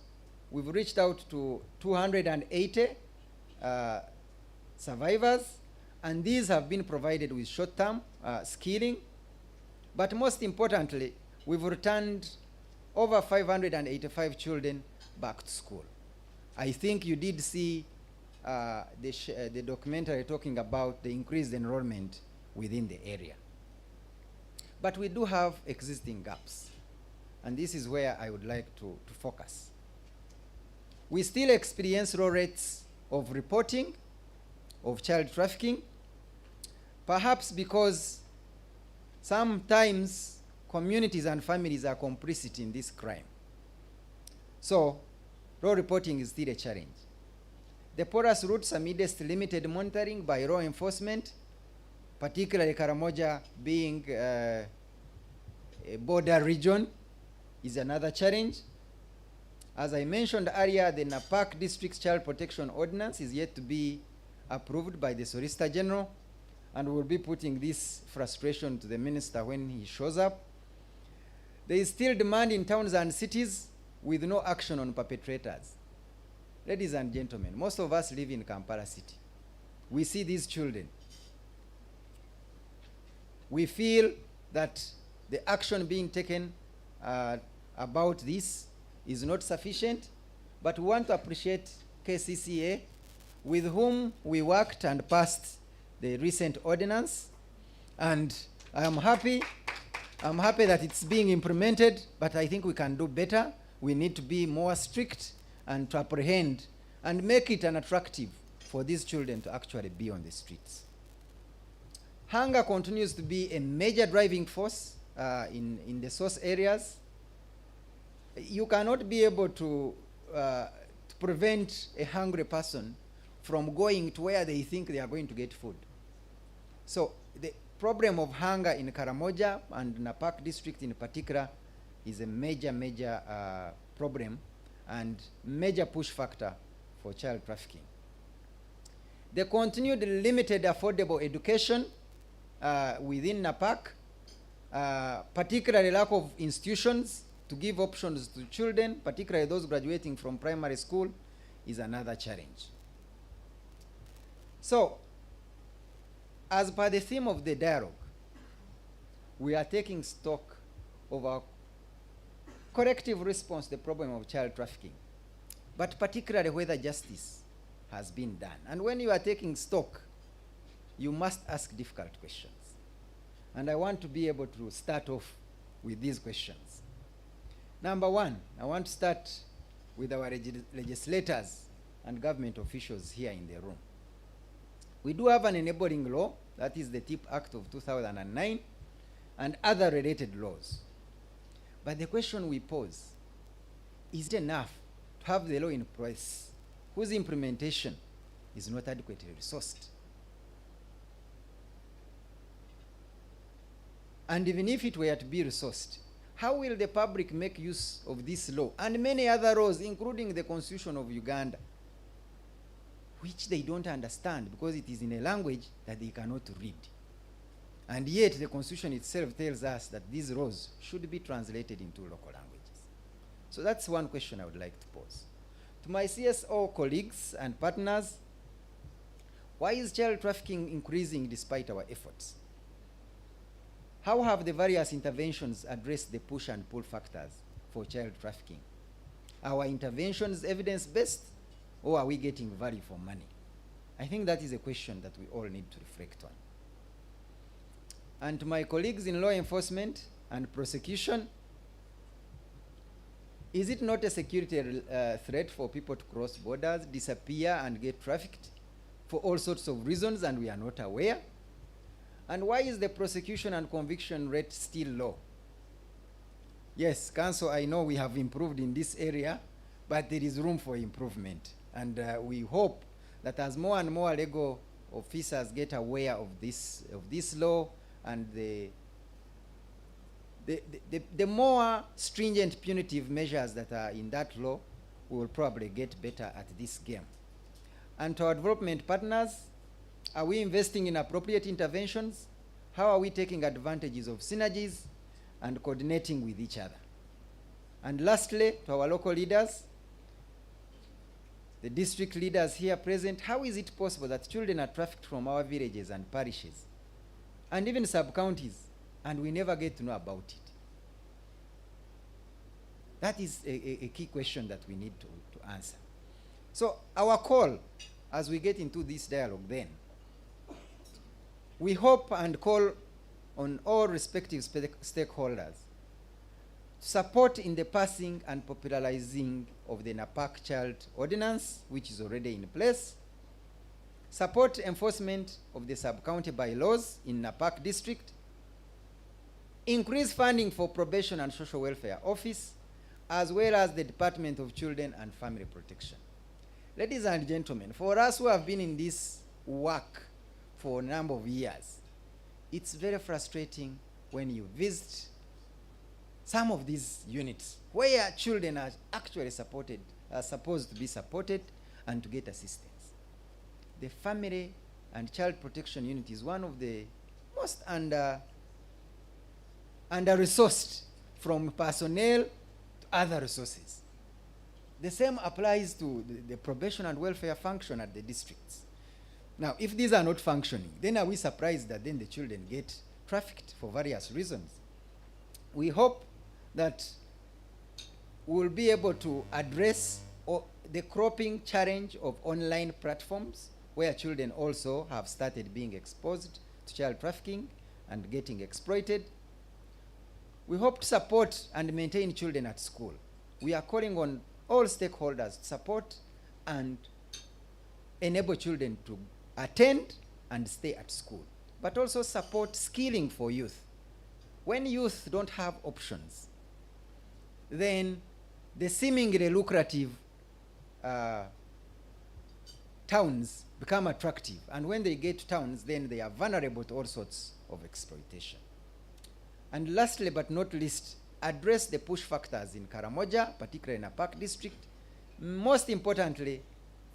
we've reached out to 280 survivors, and these have been provided with short-term skilling. But most importantly, we've returned over 585 children back to school. I think you did see the documentary talking about the increased enrollment within the area. But we do have existing gaps, and this is where I would like to focus. We still experience low rates of reporting of child trafficking, perhaps because sometimes communities and families are complicit in this crime. So, low reporting is still a challenge. The porous routes amidst limited monitoring by law enforcement, particularly Karamoja being a border region, is another challenge. As I mentioned earlier, the NAPAC District Child Protection Ordinance is yet to be approved by the Solicitor General, and we'll be putting this frustration to the Minister when he shows up. There is still demand in towns and cities with no action on perpetrators. Ladies and gentlemen, most of us live in Kampala City. We see these children. We feel that the action being taken about this is not sufficient, but we want to appreciate KCCA, with whom we worked and passed the recent ordinance, and I'm happy that it's being implemented, but I think we can do better. We need to be more strict and to apprehend and make it unattractive for these children to actually be on the streets. Hunger continues to be a major driving force in the source areas. You cannot be able to prevent a hungry person from going to where they think they are going to get food. So the problem of hunger in Karamoja and NAPAC district in particular is a major problem and major push factor for child trafficking. The continued limited affordable education within NAPAC, particularly lack of institutions to give options to children, particularly those graduating from primary school, is another challenge. So, as per the theme of the dialogue, we are taking stock of our corrective response to the problem of child trafficking, but particularly whether justice has been done. And when you are taking stock, you must ask difficult questions. And I want to be able to start off with these questions. Number one, I want to start with our legislators and government officials here in the room. We do have an enabling law, that is the TIP Act of 2009, and other related laws. But the question we pose, is it enough to have the law in place whose implementation is not adequately resourced? And even if it were to be resourced, how will the public make use of this law and many other laws, including the Constitution of Uganda, which they don't understand because it is in a language that they cannot read? And yet the Constitution itself tells us that these laws should be translated into local languages. So that's one question I would like to pose. To my CSO colleagues and partners, why is child trafficking increasing despite our efforts? How have the various interventions addressed the push and pull factors for child trafficking? Are our interventions evidence-based, or are we getting value for money? I think that is a question that we all need to reflect on. And to my colleagues in law enforcement and prosecution, is it not a security threat for people to cross borders, disappear, and get trafficked for all sorts of reasons, and we are not aware? And why is the prosecution and conviction rate still low? Yes, Council, I know we have improved in this area, but there is room for improvement. And we hope that as more and more legal officers get aware of this law, and the more stringent punitive measures that are in that law, we will probably get better at this game. And to our development partners, are we investing in appropriate interventions? How are we taking advantages of synergies and coordinating with each other? And lastly, to our local leaders, the district leaders here present, how is it possible that children are trafficked from our villages and parishes and even sub-counties, and we never get to know about it? That is a key question that we need to answer. So our call, as we get into this dialogue then, we hope and call on all respective stakeholders to support in the passing and popularizing of the NAPAC Child Ordinance, which is already in place, support enforcement of the sub-county bylaws in NAPAC district, increase funding for probation and social welfare office, as well as the Department of Children and Family Protection. Ladies and gentlemen, for us who have been in this work for a number of years, it's very frustrating when you visit some of these units where children are actually supported, are supposed to be supported and to get assistance. The Family and Child Protection Unit is one of the most under-resourced from personnel to other resources. The same applies to the probation and welfare function at the districts. Now, if these are not functioning, then are we surprised that then the children get trafficked for various reasons? We hope that we'll be able to address the cropping challenge of online platforms where children also have started being exposed to child trafficking and getting exploited. We hope to support and maintain children at school. We are calling on all stakeholders to support and enable children to attend and stay at school, but also support skilling for youth. When youth don't have options, then the seemingly lucrative towns become attractive, and when they get to towns, then they are vulnerable to all sorts of exploitation. And lastly but not least, address the push factors in Karamoja, particularly in NAPAC district, most importantly,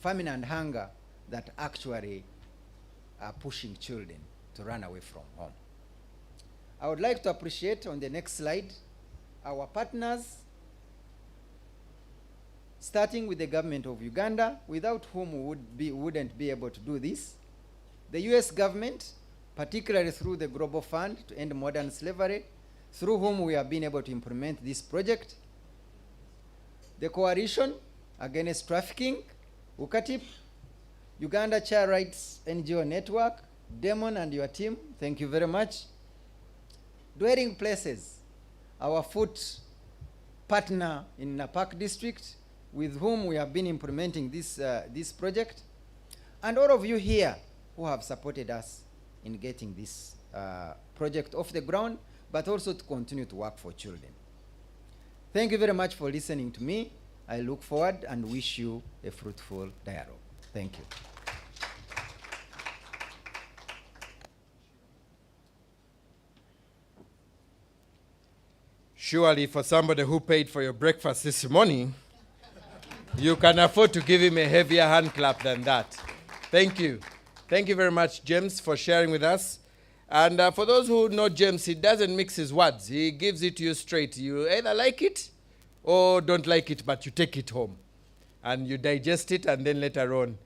famine and hunger that actually are pushing children to run away from home. I would like to appreciate on the next slide our partners, starting with the government of Uganda, without whom we wouldn't be able to do this. The US government, particularly through the Global Fund to End Modern Slavery, through whom we have been able to implement this project. The Coalition Against Trafficking, UCATIP, Uganda Child Rights NGO Network, Damon and your team, thank you very much. Dwelling Places, our foot partner in NAPAC district, with whom we have been implementing this project, and all of you here who have supported us in getting this project off the ground, but also to continue to work for children. Thank you very much for listening to me. I look forward and wish you a fruitful dialogue. Thank you. Surely for somebody who paid for your breakfast this morning, you can afford to give him a heavier hand clap than that. Thank you. Thank you very much, James, for sharing with us. And for those who know James, he doesn't mix his words. He gives it to you straight. You either like it or don't like it, but you take it home. And you digest it, and then later on,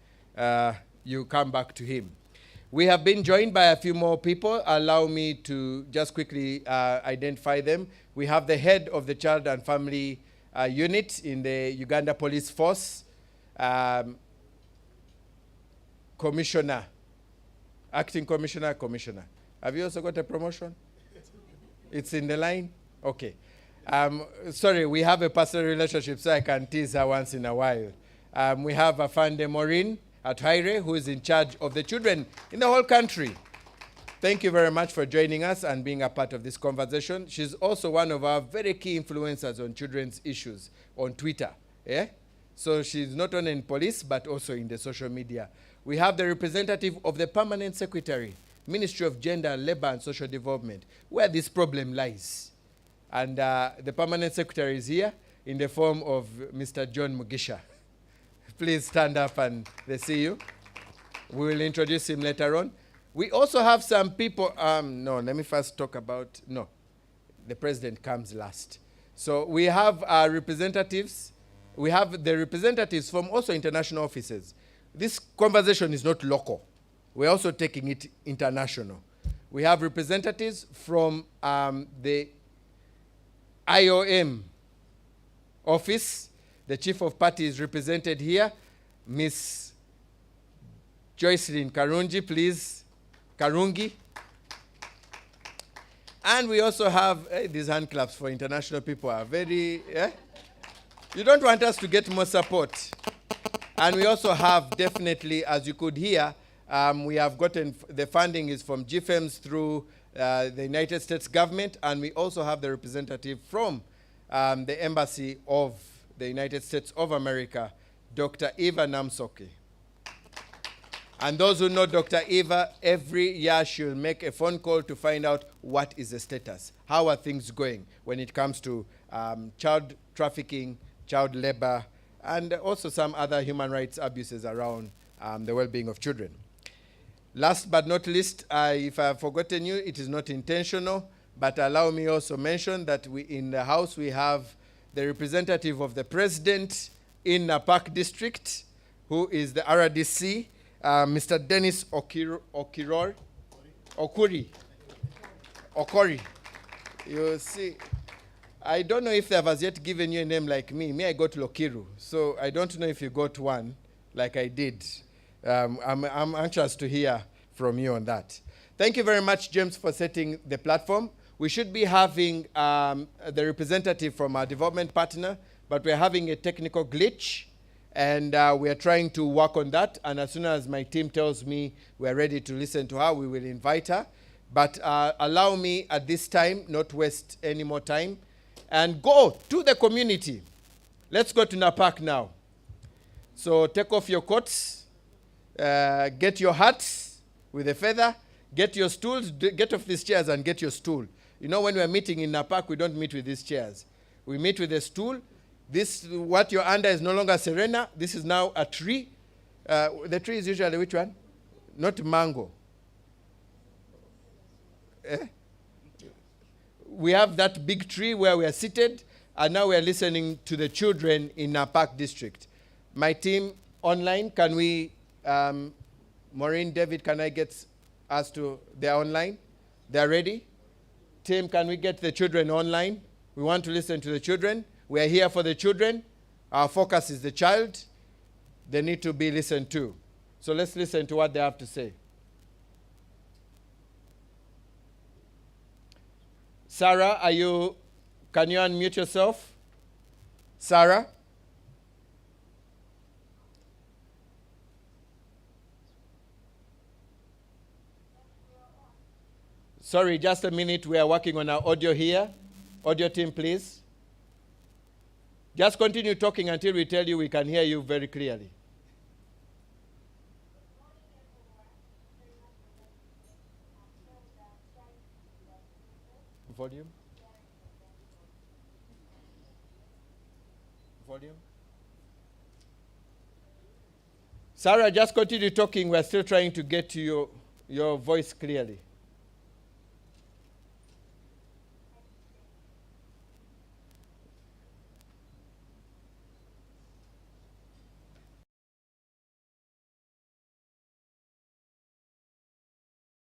you come back to him. We have been joined by a few more people. Allow me to just quickly identify them. We have the head of the Child and Family Unit in the Uganda Police Force, Commissioner, Acting Commissioner, Have you also got a promotion? It's in the line? Okay. Sorry, we have a personal relationship, so I can tease her once in a while. We have Afande Maureen at Haire, who is in charge of the children in the whole country. Thank you very much for joining us and being a part of this conversation. She's also one of our very key influencers on children's issues on Twitter. Yeah? So she's not only in police, but also in the social media. We have the representative of the Permanent Secretary, Ministry of Gender, Labor and Social Development, where this problem lies. And the Permanent Secretary is here in the form of Mr. John Mugisha. Please stand up and they see you. We will introduce him later on. We also have some people, no, let me first talk about, no, the president comes last. So we have our representatives. We have the representatives from also international offices. This conversation is not local. We're also taking it international. We have representatives from the IOM office. The chief of party is represented here. Miss Joycelyn Karungi, please. Karungi. And we also have, these hand claps for international people are very, you don't want us to get more support. And we also have definitely, as you could hear, we have gotten, the funding is from GFEMS through the United States government, and we also have the representative from the Embassy of the United States of America, Dr. Eva Namsoki. And those who know Dr. Eva, every year she'll make a phone call to find out what is the status. How are things going when it comes to child trafficking, child labor, and also some other human rights abuses around the well-being of children. Last but not least, if I have forgotten you, it is not intentional, but allow me also mention that we in the House we have the representative of the president in Napak district, who is the RDC, Mr. Dennis Okori. You see, I don't know if they have as yet given you a name like me. Me, I got Lokiru. So I don't know if you got one like I did. I'm anxious to hear from you on that. Thank you very much, James, for setting the platform. We should be having the representative from our development partner, but we're having a technical glitch, and we are trying to work on that. And as soon as my team tells me we're ready to listen to her, we will invite her. But allow me at this time, not waste any more time, and go to the community. Let's go to Napak now. So take off your coats, get your hats with a feather, get your stools, get off these chairs and get your stool. You know, when we're meeting in Napak, we don't meet with these chairs. We meet with a stool. This, what you're under is no longer Serena. This is now a tree. The tree is usually which one? Not mango. We have that big tree where we are seated, and now we are listening to the children in Napak district. My team online, can we, Maureen, David, can I get us to, they're online? They're ready? Tim, can we get the children online? We want to listen to the children. We are here for the children. Our focus is the child. They need to be listened to. So let's listen to what they have to say. Sarah, can you unmute yourself? Sarah? Sorry, just a minute. We are working on our audio here. Audio team, please. Just continue talking until we tell you we can hear you very clearly. Volume? Volume? Sarah, just continue talking. We're still trying to get to your voice clearly.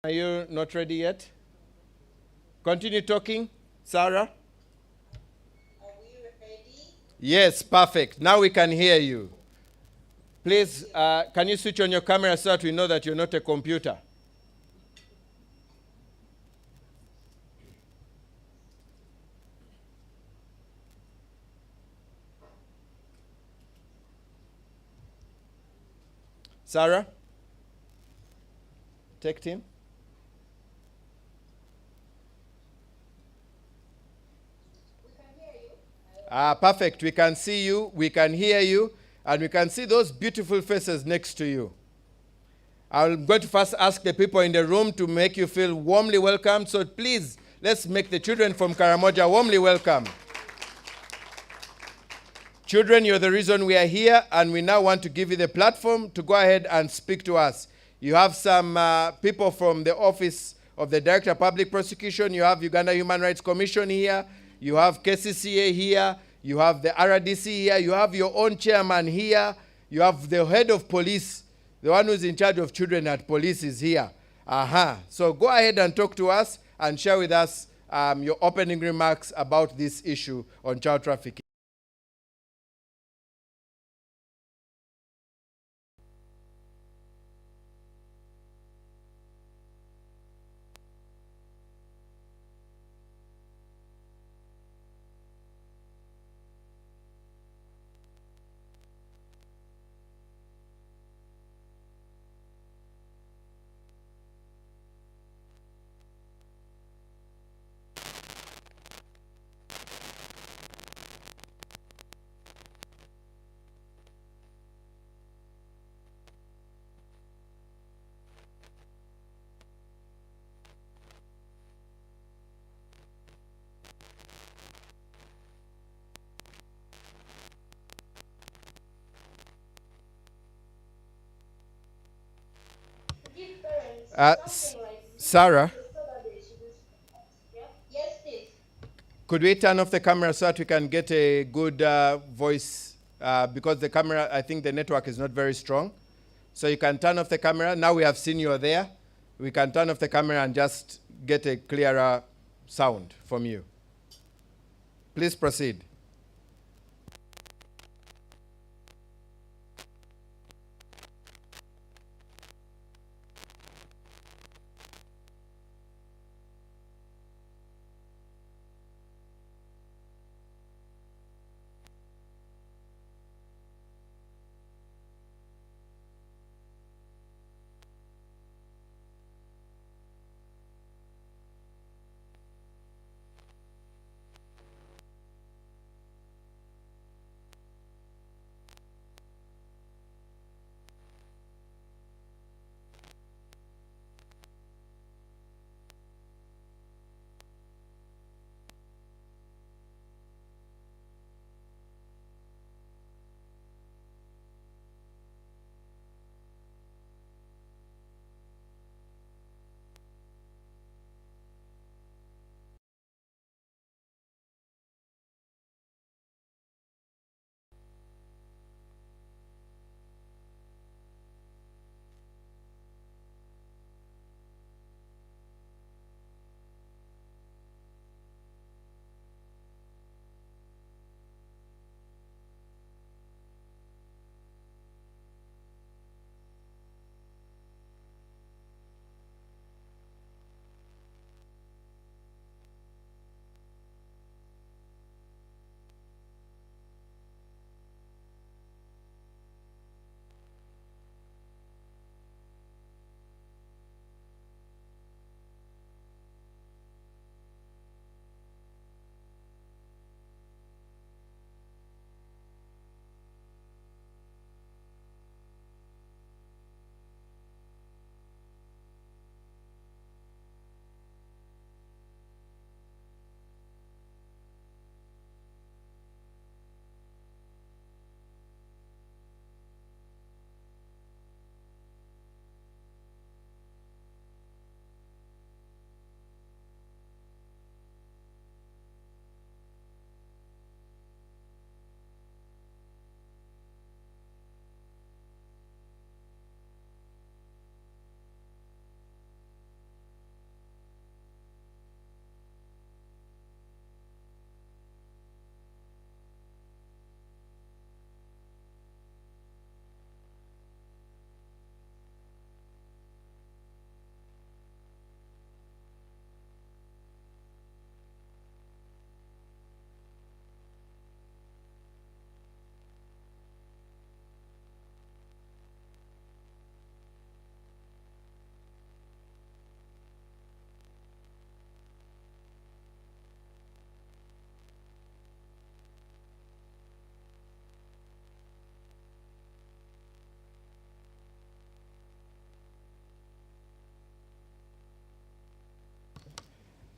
Are you not ready yet? Continue talking, Sarah. Are we ready? Yes, perfect. Now we can hear you. Please, can you switch on your camera so that we know that you're not a computer? Sarah? Tech team? Perfect. We can see you, we can hear you, and we can see those beautiful faces next to you. I'm going to first ask the people in the room to make you feel warmly welcome. So please, let's make the children from Karamoja warmly welcome. Children, you're the reason we are here, and we now want to give you the platform to go ahead and speak to us. You have some people from the Office of the Director of Public Prosecution. You have Uganda Human Rights Commission here. You have KCCA here. You have the RDC here. You have your own chairman here. You have the head of police. The one who's in charge of children at police is here. So go ahead and talk to us and share with us your opening remarks about this issue on child trafficking. Sarah, Yes, please. could we turn off the camera so that we can get a good voice? Because the camera, I think the network is not very strong. So you can turn off the camera. Now we have seen you're there. We can turn off the camera and just get a clearer sound from you. Please proceed.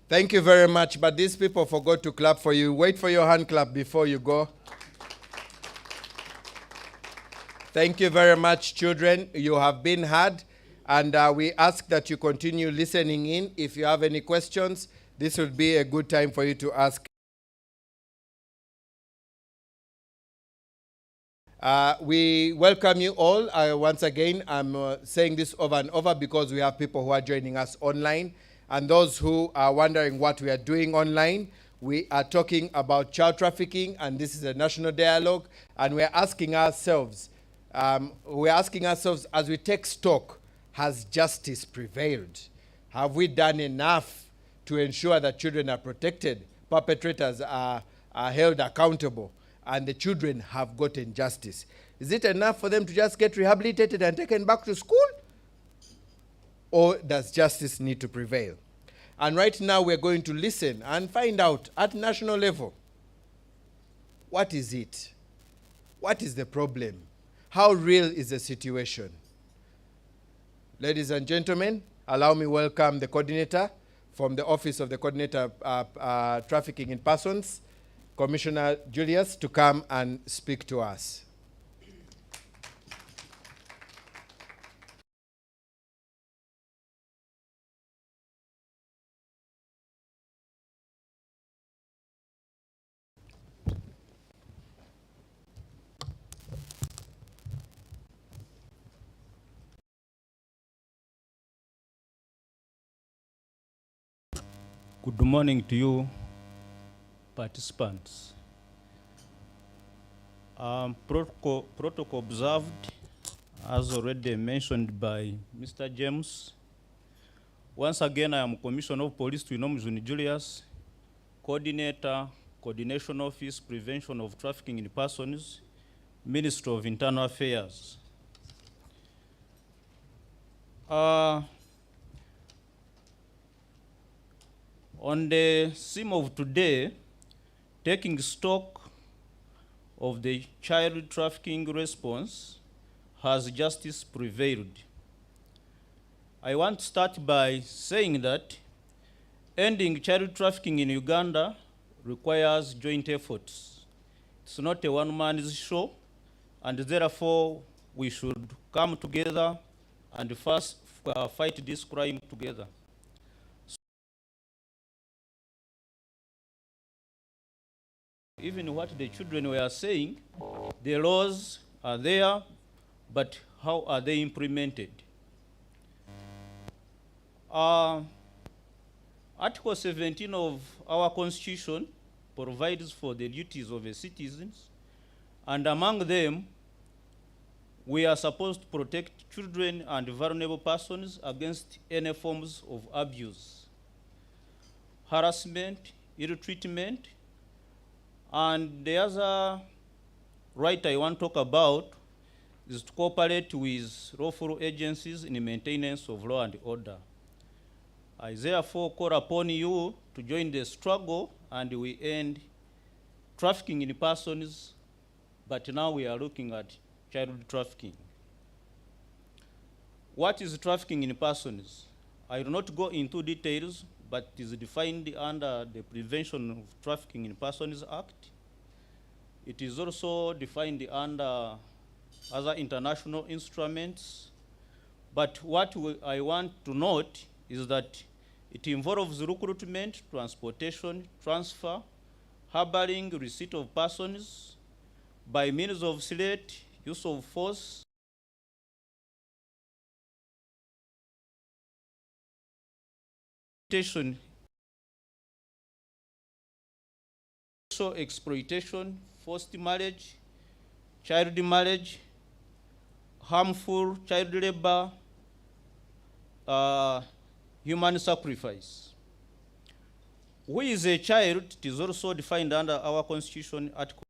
Thank you very much, but these people forgot to clap for you. Wait for your hand clap before you go. Thank you very much, children. You have been heard, and we ask that you continue listening in. If you have any questions, this would be a good time for you to ask. We welcome you all. Once again, I'm saying this over and over because we have people who are joining us online. And those who are wondering what we are doing online, we are talking about child trafficking, and this is a national dialogue. And we're asking ourselves, as we take stock, has justice prevailed? Have we done enough to ensure that children are protected, perpetrators are held accountable, and the children have gotten justice? Is it enough for them to just get rehabilitated and taken back to school? Or does justice need to prevail? And right now we're going to listen and find out at national level, what is it? What is the problem? How real is the situation? Ladies and gentlemen, allow me welcome the coordinator from the Office of the Coordinator Trafficking in Persons, Commissioner Julius, to come and speak to us. Good morning to you, participants. Protocol observed, as already mentioned by Mr. James. Once again, I am Commissioner of Police to Hommes Julius, Coordinator, Coordination Office, Prevention of Trafficking in Persons, Ministry of Internal Affairs. On the theme of today, taking stock of the child trafficking response, has justice prevailed? I want to start by saying that ending child trafficking in Uganda requires joint efforts. It's not a one-man's show, and therefore we should come together and first fight this crime together. Even what the children were saying, the laws are there, but how are they implemented? Article 17 of our Constitution provides for the duties of the citizens, and among them, we are supposed to protect children and vulnerable persons against any forms of abuse, harassment, ill treatment. And the other right I want to talk about is to cooperate with lawful agencies in the maintenance of law and order. I therefore call upon you to join the struggle, and we end trafficking in persons, but now we are looking at child trafficking. What is trafficking in persons? I will not go into details, but it is defined under the Prevention of Trafficking in Persons Act. It is also defined under other international instruments. But what I want to note is that it involves recruitment, transportation, transfer, harboring, receipt of persons by means of threat, use of force, sexual exploitation, forced marriage, child marriage, harmful child labor, human sacrifice. Who is a child? It is also defined under our Constitution, Article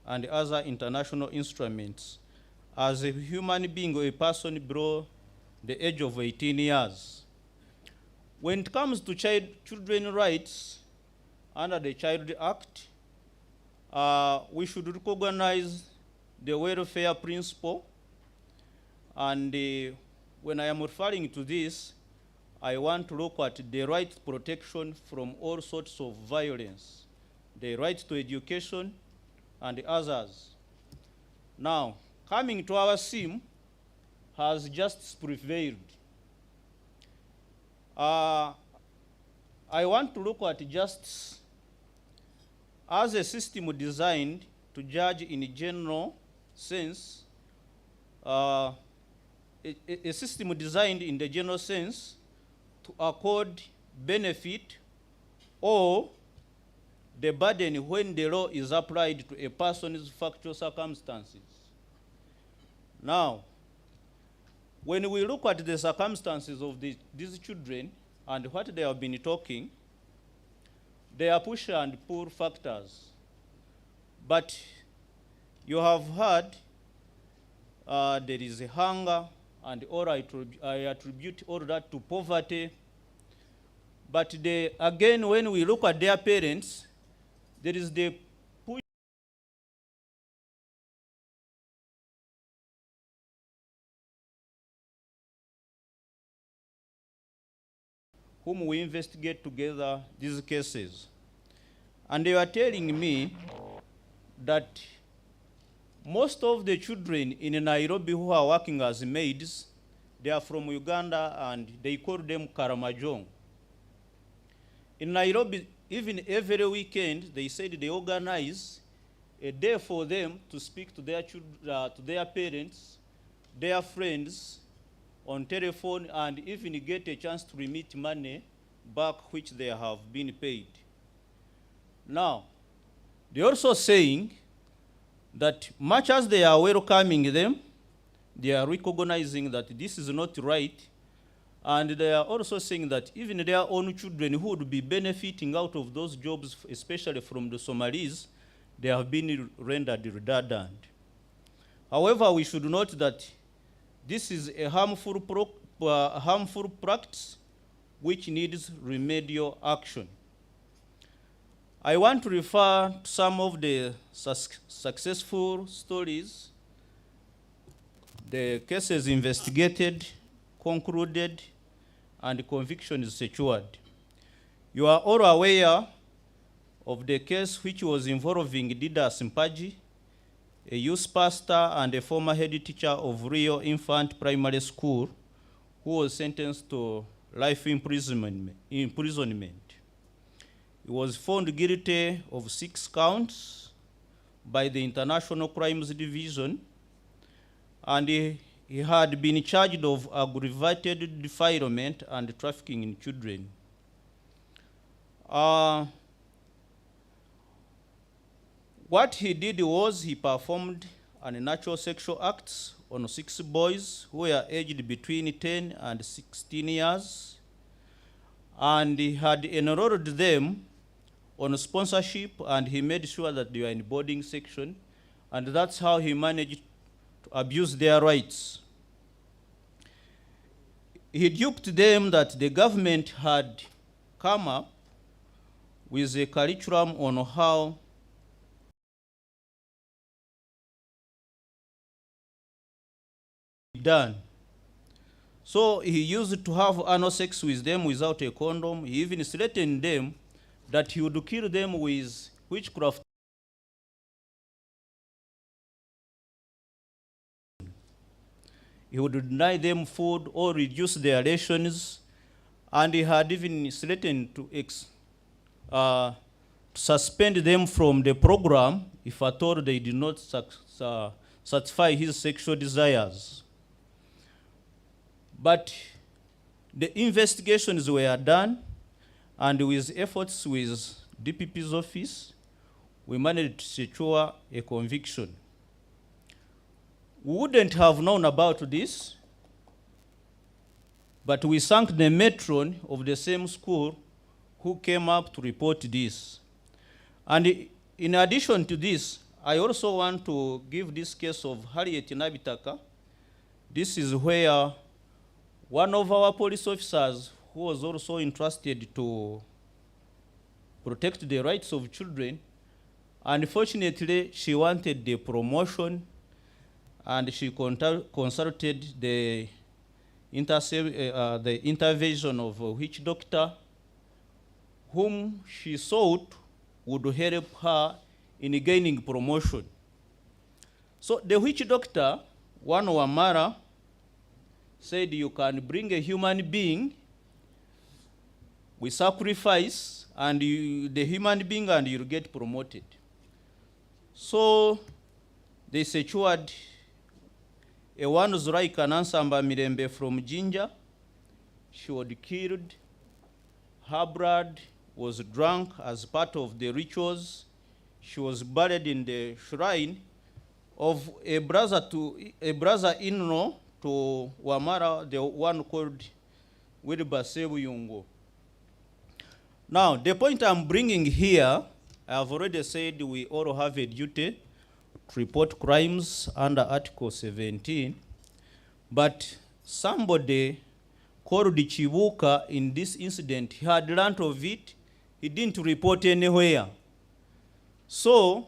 and other international instruments, as a human being or a person below the age of 18 years. When it comes to children's rights under the Child Act, we should recognize the welfare principle, and when I am referring to this, I want to look at the right to protection from all sorts of violence, the right to education, and others. Now, coming to our theme, has justice prevailed? I want to look at justice as a system designed to judge in a general sense, a system designed in the general sense to accord benefit or the burden when the law is applied to a person's factual circumstances. Now, when we look at the circumstances of these children and what they have been talking, there are push and pull factors. But you have heard there is a hunger, and I attribute all that to poverty. But again, when we look at their parents, there is the push whom we investigate together these cases. And they are telling me that most of the children in Nairobi who are working as maids, they are from Uganda and they call them Karamajong. In Nairobi, even every weekend, they said they organize a day for them to speak to their children, to their parents, their friends, on telephone, and even get a chance to remit money back which they have been paid. Now, they're also saying that much as they are welcoming them, they are recognizing that this is not right, and they are also saying that even their own children who would be benefiting out of those jobs, especially from the Somalis, they have been rendered redundant. However, we should note that this is a harmful practice which needs remedial action. I want to refer to some of the successful stories, the cases investigated, concluded, and convictions secured. You are all aware of the case which was involving Didas Mpaji, a youth pastor and a former head teacher of Rio Infant Primary School, who was sentenced to life imprisonment. He was found guilty of 6 counts by the International Crimes Division, and he had been charged of aggravated defilement and trafficking in children. What he did was he performed unnatural sexual acts on 6 boys who were aged between 10 and 16 years, and he had enrolled them on sponsorship, and he made sure that they were in boarding section, and that's how he managed to abuse their rights. He duped them that the government had come up with a curriculum on how done. So he used to have anal sex with them without a condom. He even threatened them that he would kill them with witchcraft. He would deny them food or reduce their rations, and he had even threatened to suspend them from the program if at all they did not satisfy his sexual desires. But the investigations were done, and with efforts with DPP's office, we managed to secure a conviction. We wouldn't have known about this, but we thank the matron of the same school who came up to report this. And in addition to this, I also want to give this case of Harriet Nabitaka. This is where one of our police officers, who was also entrusted to protect the rights of children, unfortunately, she wanted the promotion, and she consulted the the intervention of a witch doctor whom she thought would help her in gaining promotion. So the witch doctor, one Wamara, said you can bring a human being, we sacrifice, and the human being, and you'll get promoted. So they secured a one Zurai Kanansamba Mirembe from Jinja. She was killed. Her blood was drunk as part of the rituals. She was buried in the shrine of a brother-in-law to Wamara, the one called Wilbur Sebuyungo. Now, the point I'm bringing here, I have already said we all have a duty to report crimes under Article 17, but somebody called Chibuka in this incident, he had learned of it, he didn't report anywhere. So,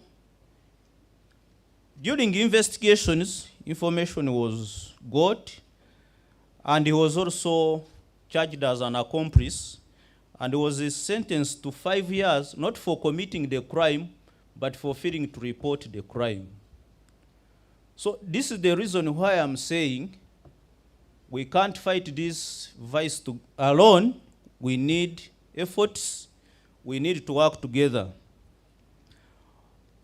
during investigations, information was got, and he was also charged as an accomplice, and was sentenced to 5 years, not for committing the crime, but for failing to report the crime. So this is the reason why I'm saying we can't fight this vice alone. We need efforts. We need to work together.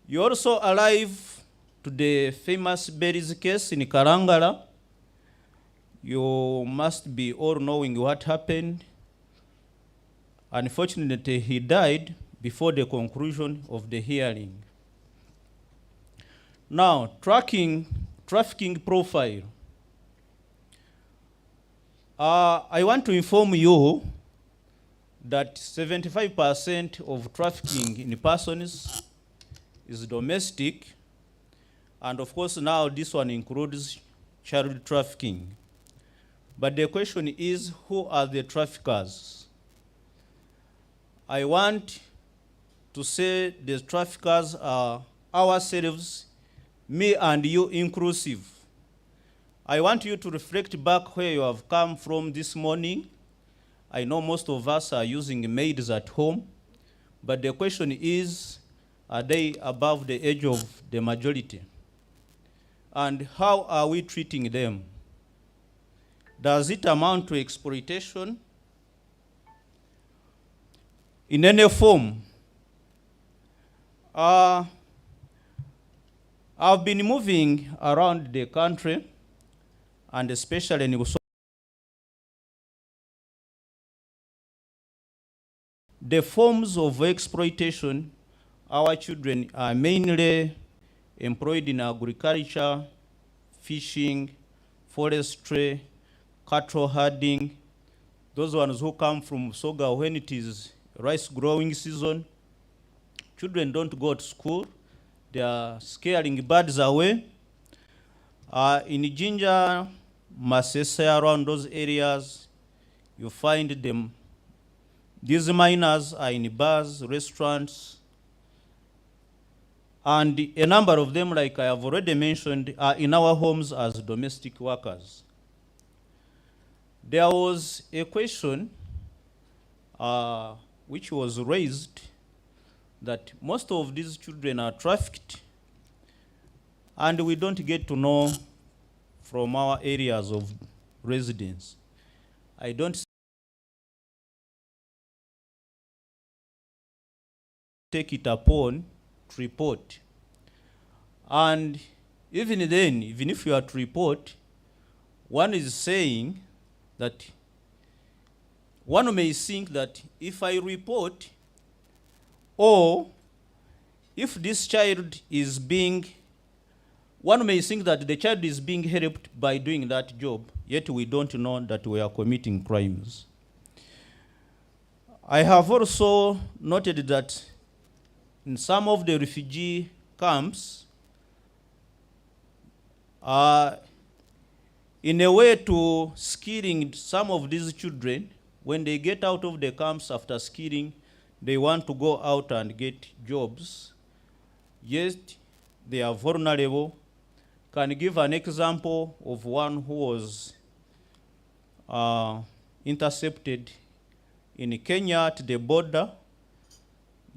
You're also alive to the famous Berries case in Karangala. You must be all knowing what happened. Unfortunately, he died before the conclusion of the hearing. Now, trafficking profile. I want to inform you that 75% of trafficking in persons is domestic, and of course now this one includes child trafficking. But the question is, who are the traffickers? I want to say the traffickers are ourselves, me and you inclusive. I want you to reflect back where you have come from this morning. I know most of us are using maids at home, but the question is, are they above the age of the majority? And how are we treating them? Does it amount to exploitation in any form? I've been moving around the country, and especially in the forms of exploitation. Our children are mainly employed in agriculture, fishing, forestry, cattle herding. Those ones who come from Soga when it is rice growing season. Children don't go to school. They are scaring birds away. In Jinja, Masese, around those areas, you find them. These miners are in bars, restaurants, and a number of them, like I have already mentioned, are in our homes as domestic workers. There was a question which was raised that most of these children are trafficked, and we don't get to know from our areas of residence. I don't take it upon to report. And even then, even if you are to report, one is saying that one may think that if I report, or if this child is being, one may think that the child is being helped by doing that job, yet we don't know that we are committing crimes. I have also noted that in some of the refugee camps, in a way to skilling some of these children, when they get out of the camps after skilling, they want to go out and get jobs. Yet they are vulnerable. Can give an example of one who was intercepted in Kenya at the border.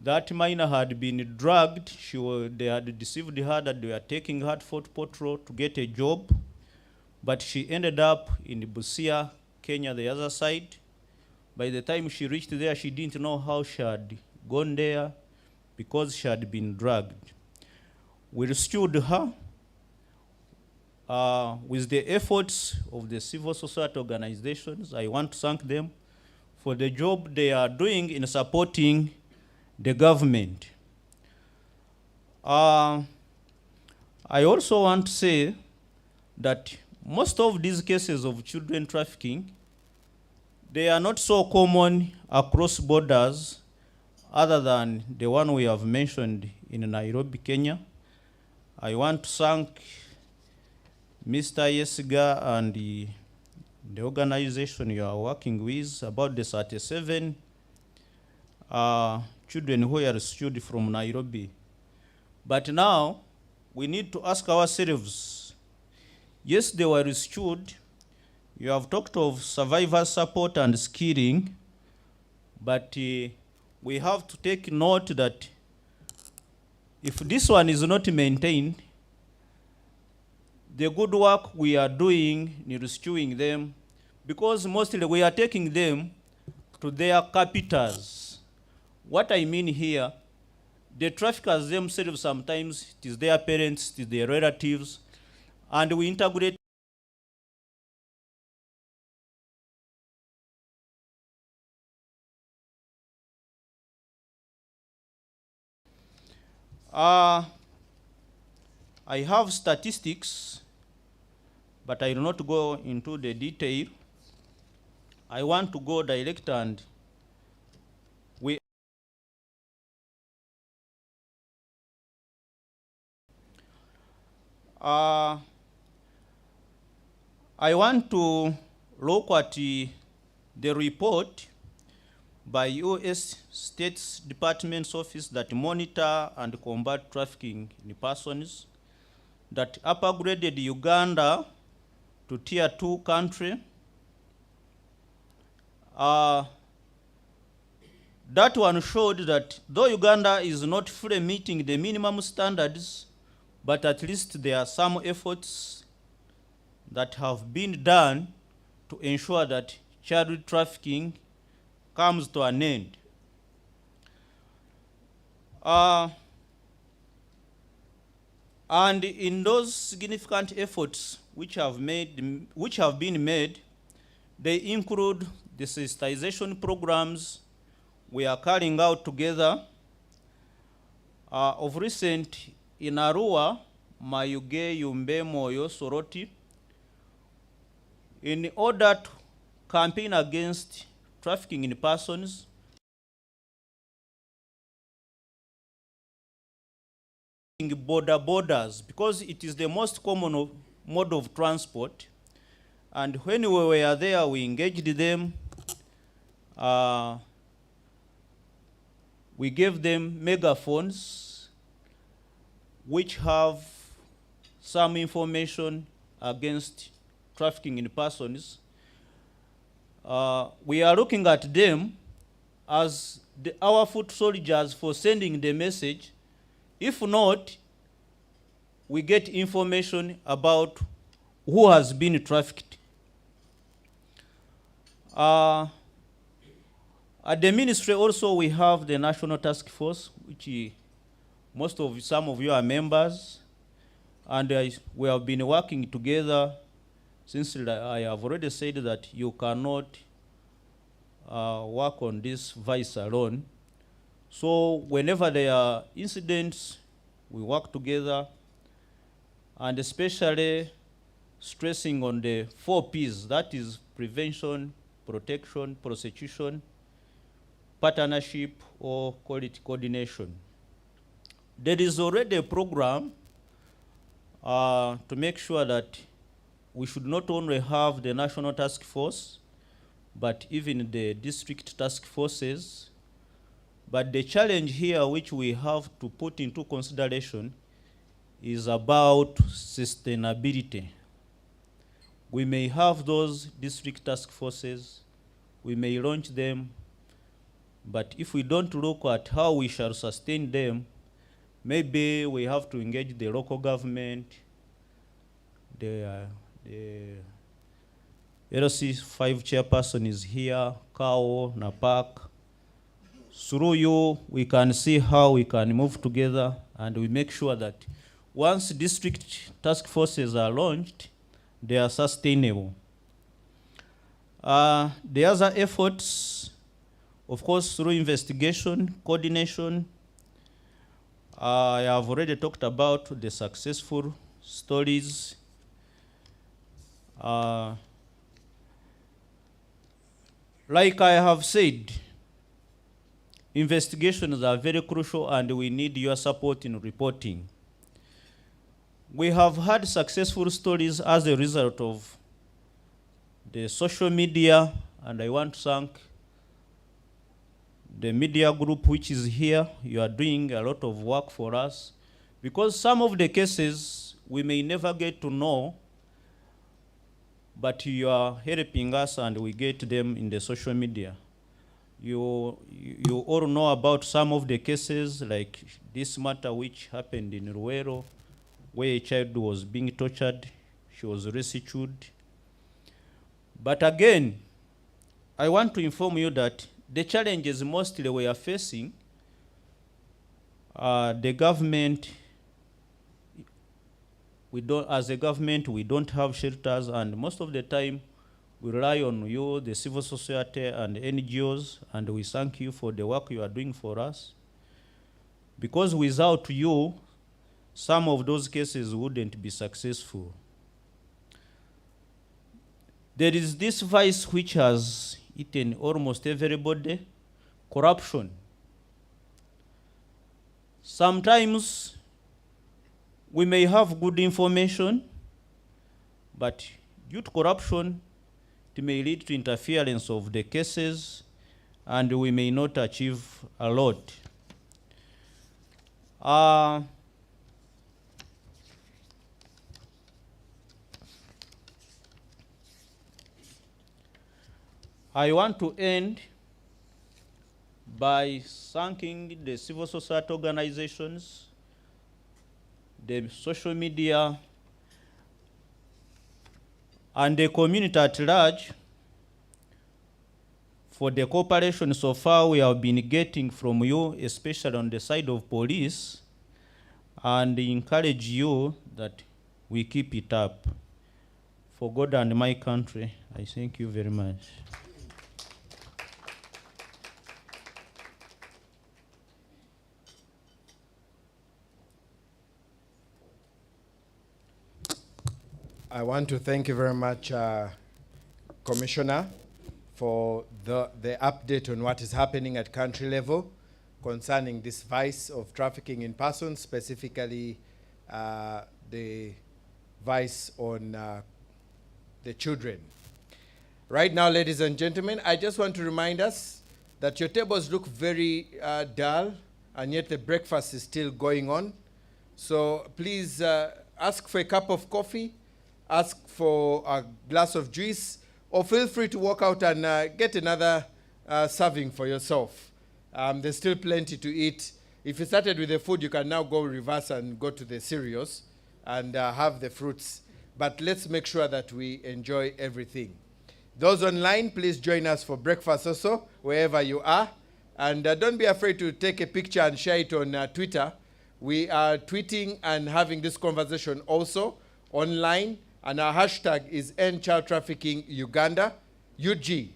That minor had been drugged. They had deceived her that they were taking her for patrol to get a job, but she ended up in Busia, Kenya, the other side. By the time she reached there, she didn't know how she had gone there because she had been drugged. We rescued her with the efforts of the civil society organizations. I want to thank them for the job they are doing in supporting the government. I also want to say that most of these cases of children trafficking, they are not so common across borders other than the one we have mentioned in Nairobi, Kenya. I want to thank Mr. Yesiga and the organization you are working with about the 37 children who are rescued from Nairobi. But now, we need to ask ourselves, yes, they were rescued. You have talked of survivor support and skilling, but we have to take note that if this one is not maintained, the good work we are doing in rescuing them, because mostly we are taking them to their captors. What I mean here, the traffickers themselves, sometimes it is their parents, it is their relatives, and we integrate I have statistics, but I will not go into the detail. I want to go direct and I want to look at the report by U.S. States Department's office that monitor and combat trafficking in persons that upgraded Uganda to Tier 2 country. That one showed that though Uganda is not fully meeting the minimum standards, but at least there are some efforts that have been done to ensure that child trafficking comes to an end. And in those significant efforts which have been made, they include the sensitization programs we are carrying out together. Of recent, in Arua, Mayuge, Yumbe, Moyo, Soroti, in order to campaign against trafficking in persons, borders, because it is the most common mode of transport. And when we were there, we engaged them. We gave them megaphones, which have some information against trafficking in persons. We are looking at them as our foot soldiers for sending the message. If not, we get information about who has been trafficked. At the ministry also we have the National Task Force, which some of you are members, and we have been working together since I have already said that you cannot work on this vice alone. So whenever there are incidents, we work together, and especially stressing on the 4 Ps, that is prevention, protection, prosecution, partnership, or call it coordination. There is already a program to make sure that we should not only have the National Task Force, but even the district task forces. But the challenge here which we have to put into consideration is about sustainability. We may have those district task forces, we may launch them, but if we don't look at how we shall sustain them, maybe we have to engage the local government, the LC5 chairperson is here, Kao, Napak. Through you, we can see how we can move together, and we make sure that once district task forces are launched, they are sustainable. The other efforts, of course, through investigation, coordination, I have already talked about the successful stories. Like I have said, investigations are very crucial and we need your support in reporting. We have had successful stories as a result of the social media, and I want to thank the media group which is here. You are doing a lot of work for us, because some of the cases we may never get to know, but you are helping us and we get them in the social media. You all know about some of the cases, like this matter which happened in Ruero, where a child was being tortured, she was rescued. But again, I want to inform you that the challenges mostly we are facing, the government, as a government, we don't have shelters, and most of the time, we rely on you, the civil society and NGOs, and we thank you for the work you are doing for us. Because without you, some of those cases wouldn't be successful. There is this vice which has eaten almost everybody, corruption. Sometimes we may have good information, but due to corruption, it may lead to interference of the cases, and we may not achieve a lot. I want to end by thanking the civil society organizations, the social media, and the community at large for the cooperation so far we have been getting from you, especially on the side of police, and encourage you that we keep it up. For God and my country, I thank you very much. I want to thank you very much, Commissioner, for the update on what is happening at country level concerning this vice of trafficking in persons, specifically the vice on the children. Right now, ladies and gentlemen, I just want to remind us that your tables look very dull, and yet the breakfast is still going on. So please ask for a cup of coffee, ask for a glass of juice, or feel free to walk out and get another serving for yourself. There's still plenty to eat. If you started with the food, you can now go reverse and go to the cereals and have the fruits. But let's make sure that we enjoy everything. Those online, please join us for breakfast also, wherever you are. And don't be afraid to take a picture and share it on Twitter. We are tweeting and having this conversation also online. And our hashtag is End Child Trafficking Uganda, UG.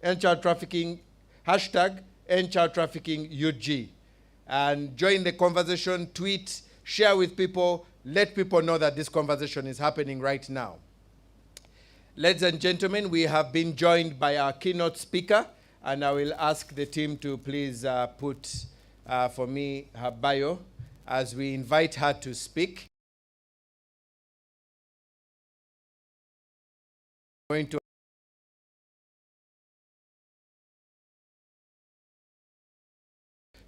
End Child Trafficking, hashtag End Child Trafficking UG. And join the conversation, tweet, share with people, let people know that this conversation is happening right now. Ladies and gentlemen, we have been joined by our keynote speaker, and I will ask the team to please put for me her bio as we invite her to speak. Going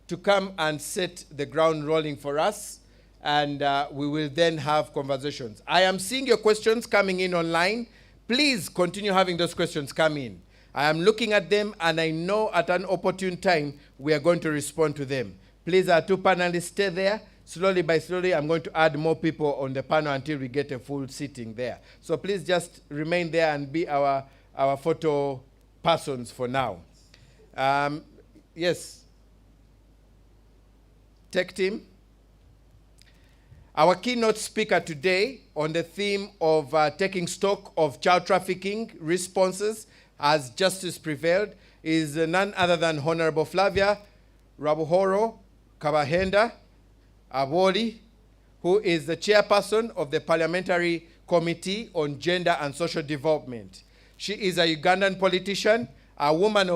to come and set the ground rolling for us, and we will then have conversations. I am seeing your questions coming in online, Please continue having those questions come in. I am looking at them, and I know at an opportune time we are going to respond to them. Please, our two panelists, stay there. Slowly by slowly, I'm going to add more people on the panel until we get a full seating there. So please just remain there and be our photo persons for now. Yes. Tech team. Our keynote speaker today on the theme of taking stock of child trafficking responses as justice prevailed is none other than Honorable Flavia Rabuhoro Kabahenda Abori, who is the chairperson of the Parliamentary Committee on Gender and Social Development. She is a Ugandan politician, a woman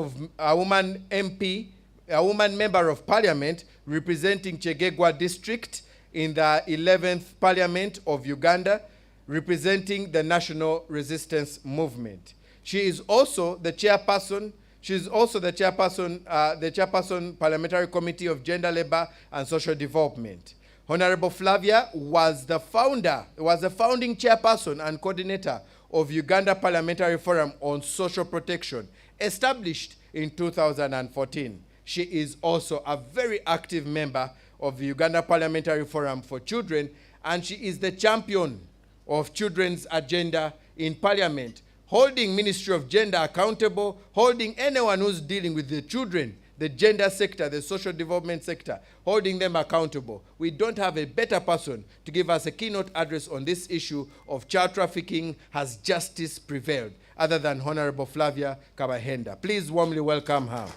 MP, a woman member of parliament representing Chegegwa district in the 11th Parliament of Uganda, representing the National Resistance Movement. She is also the chairperson. She is also the chairperson Parliamentary Committee of Gender, Labor, and Social Development. Honorable Flavia was the founding chairperson and coordinator of Uganda Parliamentary Forum on Social Protection, established in 2014. She is also a very active member of the Uganda Parliamentary Forum for Children, and she is the champion of children's agenda in Parliament, holding Ministry of Gender accountable, holding anyone who's dealing with the children, the gender sector, the social development sector, holding them accountable. We don't have a better person to give us a keynote address on this issue of child trafficking. Has justice prevailed, other than Honorable Flavia Kabahenda. Please warmly welcome her.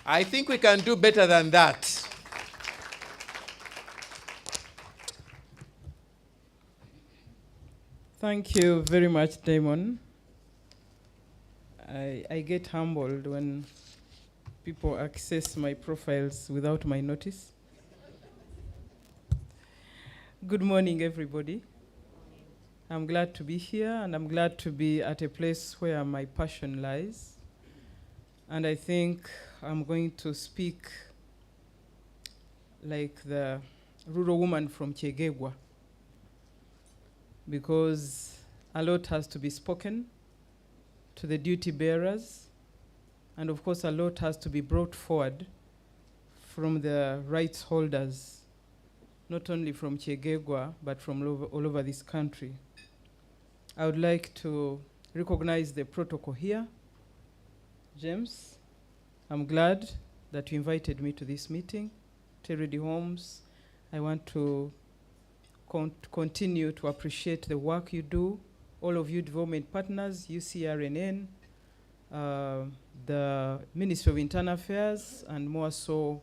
I think we can do better than that. Thank you very much, Damon. I get humbled when people access my profiles without my notice. Good morning, everybody. I'm glad to be here, and I'm glad to be at a place where my passion lies. And I think I'm going to speak like the rural woman from Chegegwa, because a lot has to be spoken to the duty bearers, and of course a lot has to be brought forward from the rights holders, not only from Chegegwa, but from all over this country. I would like to recognize the protocol here. James, I'm glad that you invited me to this meeting. Terre Hommes, I want to continue to appreciate the work you do. All of you development partners, UCRNN, the Ministry of Internal Affairs, and more so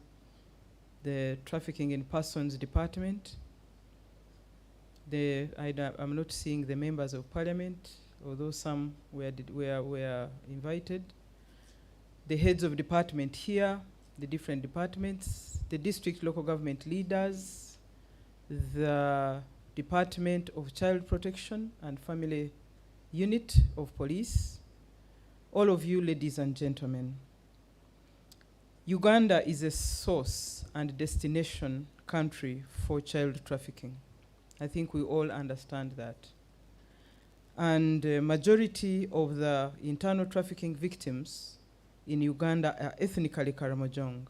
the Trafficking in Persons Department. I'm not seeing the members of Parliament, although some were invited. The heads of department here, the different departments, the district local government leaders, the Department of Child Protection and Family Unit of Police, all of you ladies and gentlemen. Uganda is a source and destination country for child trafficking. I think we all understand that. And majority of the internal trafficking victims in Uganda are ethnically Karamojong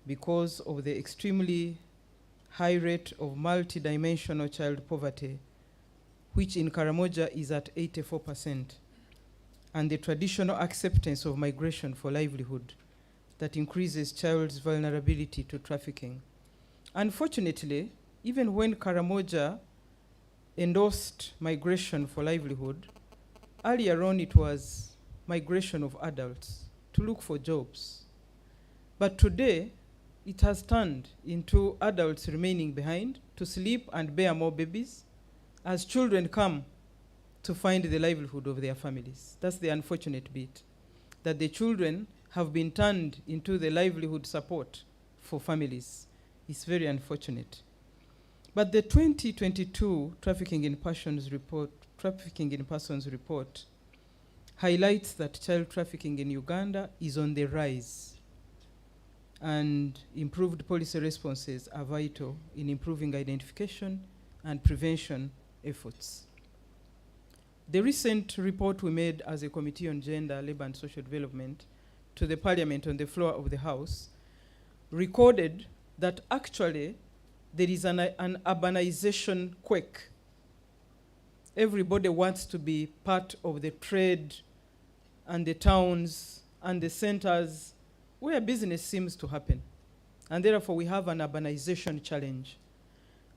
because of the extremely high rate of multi-dimensional child poverty, which in Karamoja is at 84%, and the traditional acceptance of migration for livelihood that increases child's vulnerability to trafficking. Unfortunately, even when Karamoja endorsed migration for livelihood, earlier on it was migration of adults to look for jobs. But today, it has turned into adults remaining behind to sleep and bear more babies as children come to find the livelihood of their families. That's the unfortunate bit, that the children have been turned into the livelihood support for families. It's very unfortunate. But the 2022 Trafficking in Persons report highlights that child trafficking in Uganda is on the rise, and improved policy responses are vital in improving identification and prevention efforts. The recent report we made as a Committee on Gender, Labour and Social Development to the Parliament on the floor of the House recorded that actually there is an urbanization quake. Everybody wants to be part of the trade and the towns and the centers where business seems to happen. And therefore we have an urbanization challenge.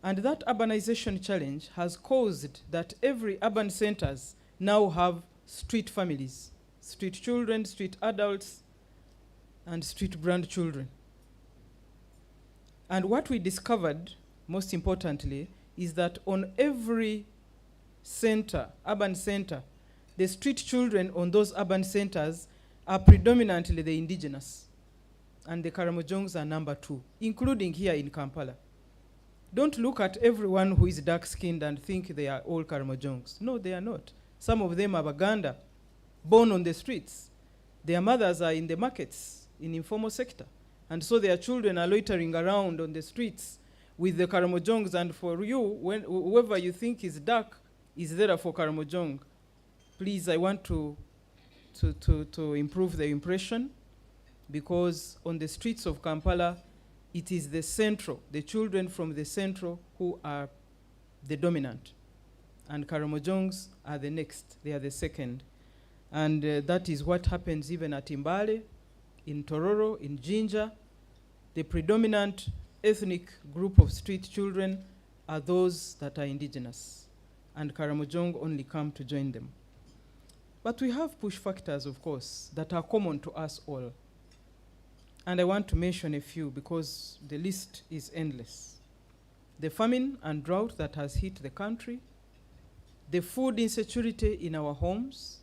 And that urbanization challenge has caused that every urban centers now have street families, street children, street adults, and street grandchildren. And what we discovered, most importantly, is that on every center, urban center, the street children on those urban centers are predominantly the indigenous. And the Karamojongs are number 2, including here in Kampala. Don't look at everyone who is dark-skinned and think they are all Karamojongs. No, they are not. Some of them are Baganda, born on the streets. Their mothers are in the markets, in informal sector. And so their children are loitering around on the streets with the Karamojongs. And for you, whoever you think is dark is there for Karamojong. Please, I want to improve the impression, because on the streets of Kampala, it is the central, the children from the central who are the dominant. And Karamojongs are the next, they are the second. And that is what happens even at Imbale, in Tororo, in Jinja. The predominant ethnic group of street children are those that are indigenous. And Karamojong only come to join them. But we have push factors, of course, that are common to us all. And I want to mention a few because the list is endless. The famine and drought that has hit the country, the food insecurity in our homes.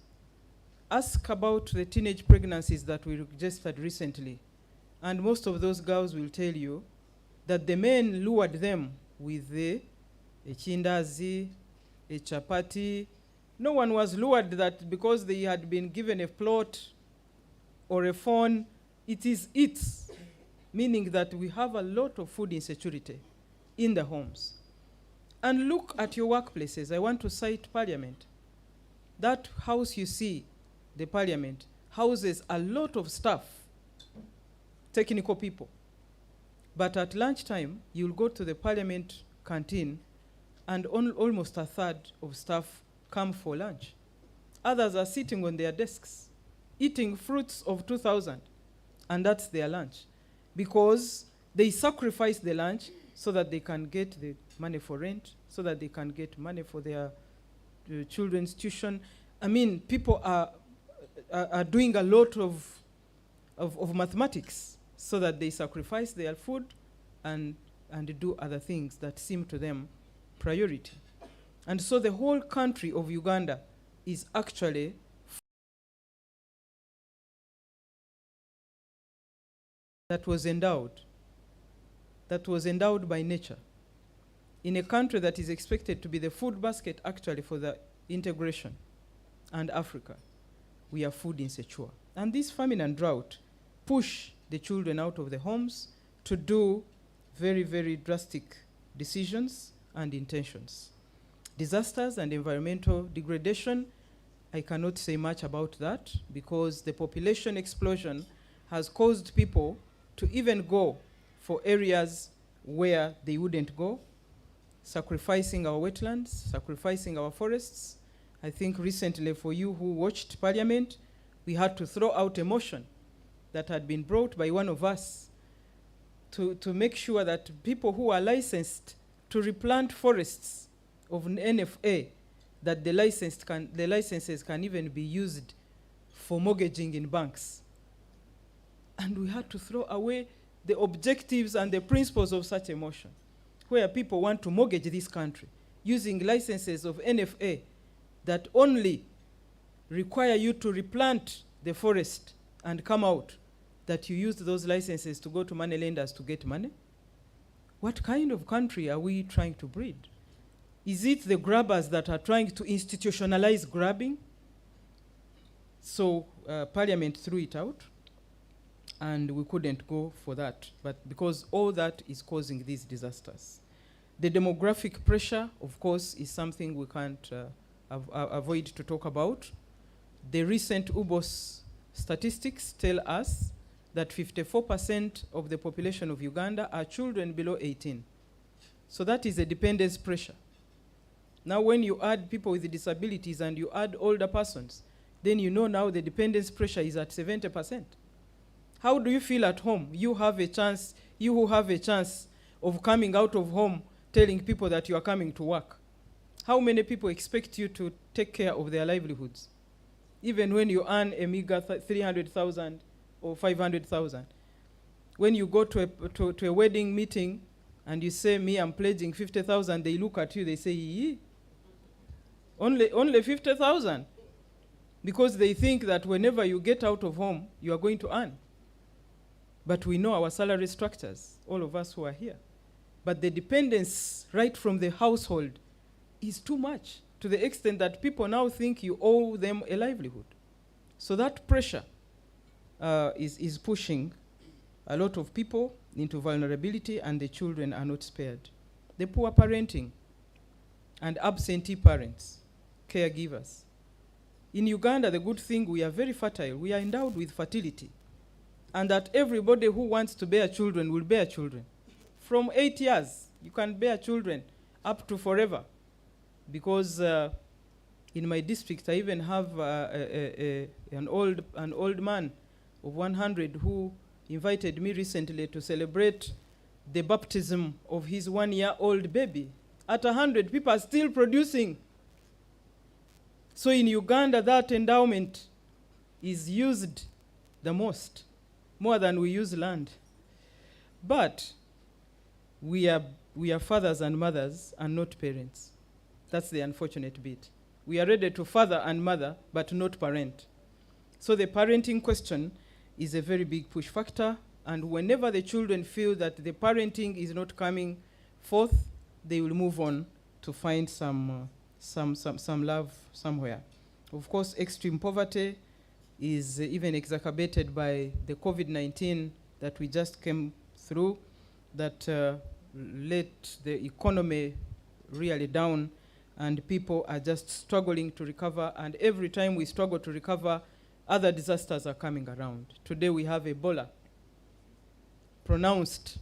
Ask about the teenage pregnancies that we registered recently. And most of those girls will tell you that the men lured them with the chindazi, a chapati. No one was lured that because they had been given a plot or a phone, it is it, meaning that we have a lot of food insecurity in the homes. And look at your workplaces. I want to cite Parliament. That house you see, the Parliament, houses a lot of staff, technical people. But at lunchtime, you'll go to the Parliament canteen and almost a third of staff come for lunch. Others are sitting on their desks, eating fruits of 2000, and that's their lunch. Because they sacrifice the lunch so that they can get the money for rent, so that they can get money for their children's tuition. I mean, people are doing a lot of mathematics so that they sacrifice their food and do other things that seem to them priority. And so the whole country of Uganda is actually that was endowed by nature. In a country that is expected to be the food basket actually for the integration and Africa, we are food insecure. And this famine and drought push the children out of the homes to do very, very drastic decisions and intentions. Disasters and environmental degradation, I cannot say much about that because the population explosion has caused people to even go for areas where they wouldn't go, sacrificing our wetlands, sacrificing our forests. I think recently for you who watched Parliament, we had to throw out a motion that had been brought by one of us to make sure that people who are licensed to replant forests of NFA, that the licenses can even be used for mortgaging in banks. And we had to throw away the objectives and the principles of such a motion, where people want to mortgage this country using licenses of NFA that only require you to replant the forest and come out, that you use those licenses to go to money lenders to get money. What kind of country are we trying to breed? Is it the grabbers that are trying to institutionalize grabbing? So Parliament threw it out, and we couldn't go for that, but because all that is causing these disasters. The demographic pressure, of course, is something we can't avoid to talk about. The recent UBOS statistics tell us that 54% of the population of Uganda are children below 18. So that is a dependence pressure. Now when you add people with disabilities and you add older persons, then you know now the dependence pressure is at 70%. How do you feel at home? You have a chance, you who have a chance of coming out of home telling people that you are coming to work. How many people expect you to take care of their livelihoods? Even when you earn a meager 300,000 or 500,000. When you go to a wedding meeting and you say, me, I'm pledging 50,000, they look at you, they say, yee. Only 50,000. Because they think that whenever you get out of home, you are going to earn. But we know our salary structures, all of us who are here. But the dependence right from the household is too much, to the extent that people now think you owe them a livelihood. So that pressure is pushing a lot of people into vulnerability, and the children are not spared. The poor parenting and absentee parents, caregivers. In Uganda, the good thing, we are very fertile. We are endowed with fertility. And that everybody who wants to bear children will bear children. From 8 years, you can bear children up to forever. Because in my district, I even have an old man of 100 who invited me recently to celebrate the baptism of his 1-year-old baby. At 100, people are still producing. So in Uganda, that endowment is used the most, more than we use land. But we are fathers and mothers and not parents. That's the unfortunate bit. We are ready to father and mother, but not parent. So the parenting question is a very big push factor, and whenever the children feel that the parenting is not coming forth, they will move on to find some love somewhere. Of course, extreme poverty is even exacerbated by the COVID-19 that we just came through, that let the economy really down, and people are just struggling to recover, and every time we struggle to recover, other disasters are coming around. Today we have Ebola pronounced.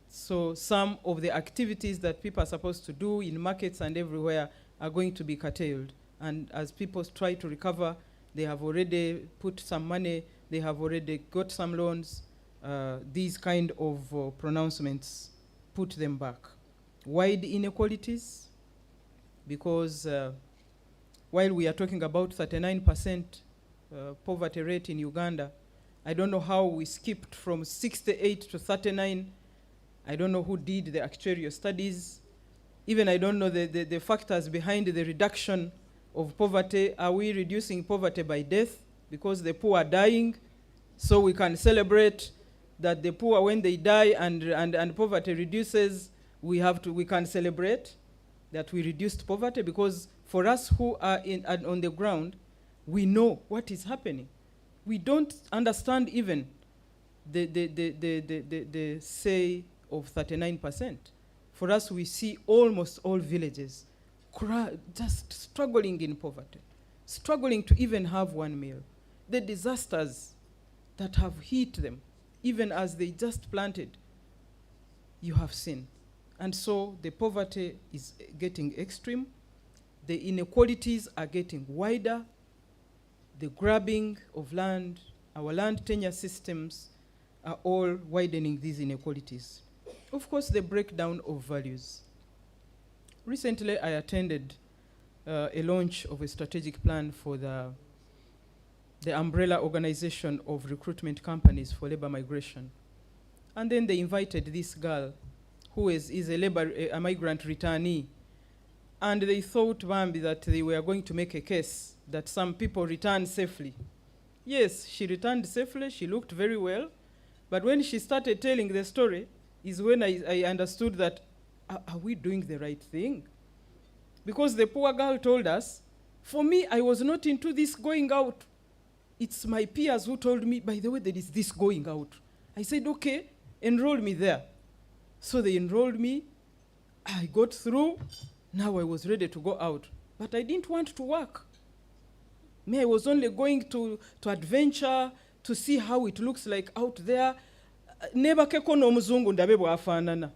So some of the activities that people are supposed to do in markets and everywhere are going to be curtailed. And as people try to recover, they have already put some money, they have already got some loans. These kind of pronouncements put them back. Wide inequalities, because while we are talking about 39% poverty rate in Uganda, I don't know how we skipped from 68 to 39. I don't know who did the actuarial studies. Even I don't know the factors behind the reduction of poverty. Are we reducing poverty by death because the poor are dying? So we can celebrate that the poor, when they die and poverty reduces, we can celebrate that we reduced poverty, because for us who are on the ground, we know what is happening. We don't understand even the say of 39%. For us, we see almost all villages just struggling in poverty, struggling to even have one meal. The disasters that have hit them, even as they just planted, you have seen. And so the poverty is getting extreme. The inequalities are getting wider. The grabbing of land, our land tenure systems are all widening these inequalities. Of course, the breakdown of values. Recently, I attended a launch of a strategic plan for the umbrella organization of recruitment companies for labor migration. And then they invited this girl who is a migrant returnee. And they thought, Bambi, that they were going to make a case that some people returned safely. Yes, she returned safely, she looked very well. But when she started telling the story is when I understood that, are we doing the right thing? Because the poor girl told us, for me, I was not into this going out. It's my peers who told me, by the way, there is this going out. I said, okay, enroll me there. So they enrolled me, I got through, now I was ready to go out. but I didn't want to work. Me, I was only going to adventure, to see how it looks like out there. Neba keko no muzungu ndabe bwafanana.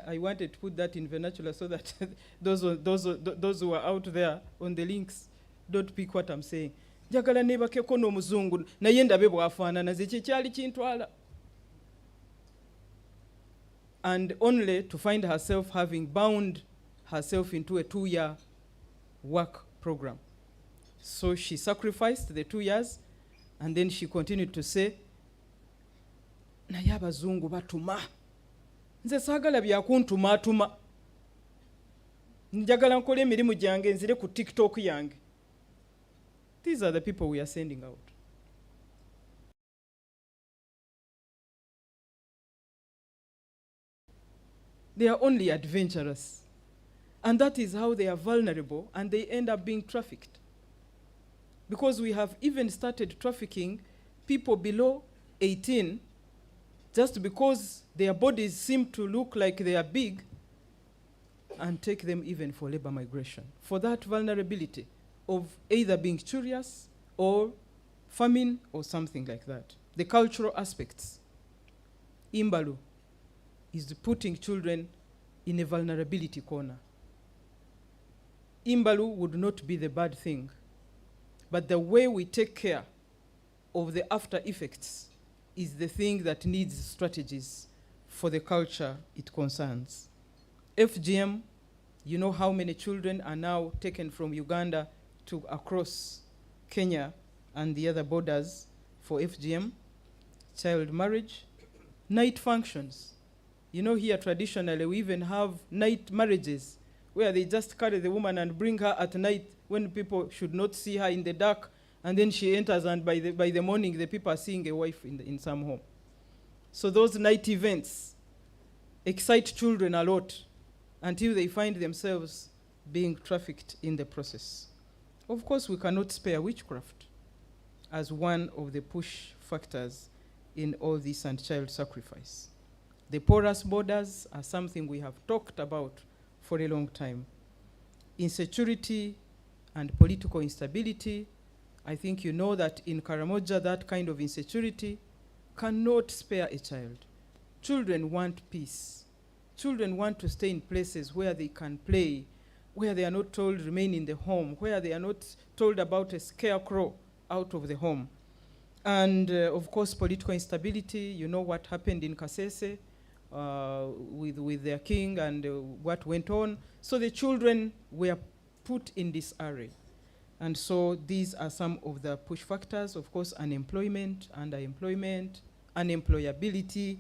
I wanted to put that in vernacular so that those who are out there on the links don't pick what I'm saying. Njagala neba keko no muzungu naye ndabe bwafanana zeki kyali kintwala. And only to find herself having bound herself into a 2-year work program. So she sacrificed the 2 years, and then she continued to say, naye abazungu batuma. Nze saagala byakuntumatuma. Njagala nkole emirimu gyange nzire ku TikTok yange. These are the people we are sending out. They are only adventurous. And that is how they are vulnerable, and they end up being trafficked. Because we have even started trafficking people below 18 just because their bodies seem to look like they are big, and take them even for labor migration. For that vulnerability of either being curious or famine or something like that. The cultural aspects. Imbalu is putting children in a vulnerability corner. Imbalu would not be the bad thing, but the way we take care of the after effects is the thing that needs strategies for the culture it concerns. FGM, you know how many children are now taken from Uganda to across Kenya and the other borders for FGM, child marriage, night functions. You know, here traditionally we even have night marriages where they just carry the woman and bring her at night when people should not see her in the dark, and then she enters, and by the morning the people are seeing a wife in some home. So those night events excite children a lot until they find themselves being trafficked in the process. Of course, we cannot spare witchcraft as one of the push factors in all this and child sacrifice. The porous borders are something we have talked about for a long time. Insecurity and political instability, I think you know that in Karamoja that kind of insecurity cannot spare a child. Children want peace. Children want to stay in places where they can play, where they are not told remain in the home, where they are not told about a scarecrow out of the home. And of course, political instability, you know what happened in Kasese with their king and what went on. So the children were put in disarray. And so these are some of the push factors. Of course, unemployment, underemployment, unemployability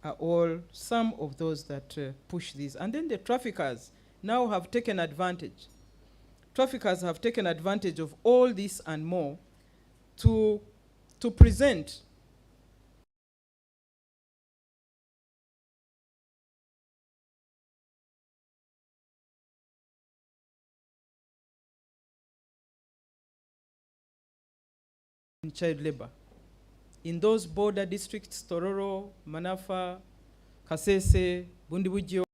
are all some of those that push these. And then the traffickers now have taken advantage. Traffickers have taken advantage of all this and more to present in child labor. In those border districts, Tororo, Manafa, Kasese, Bundibugyo,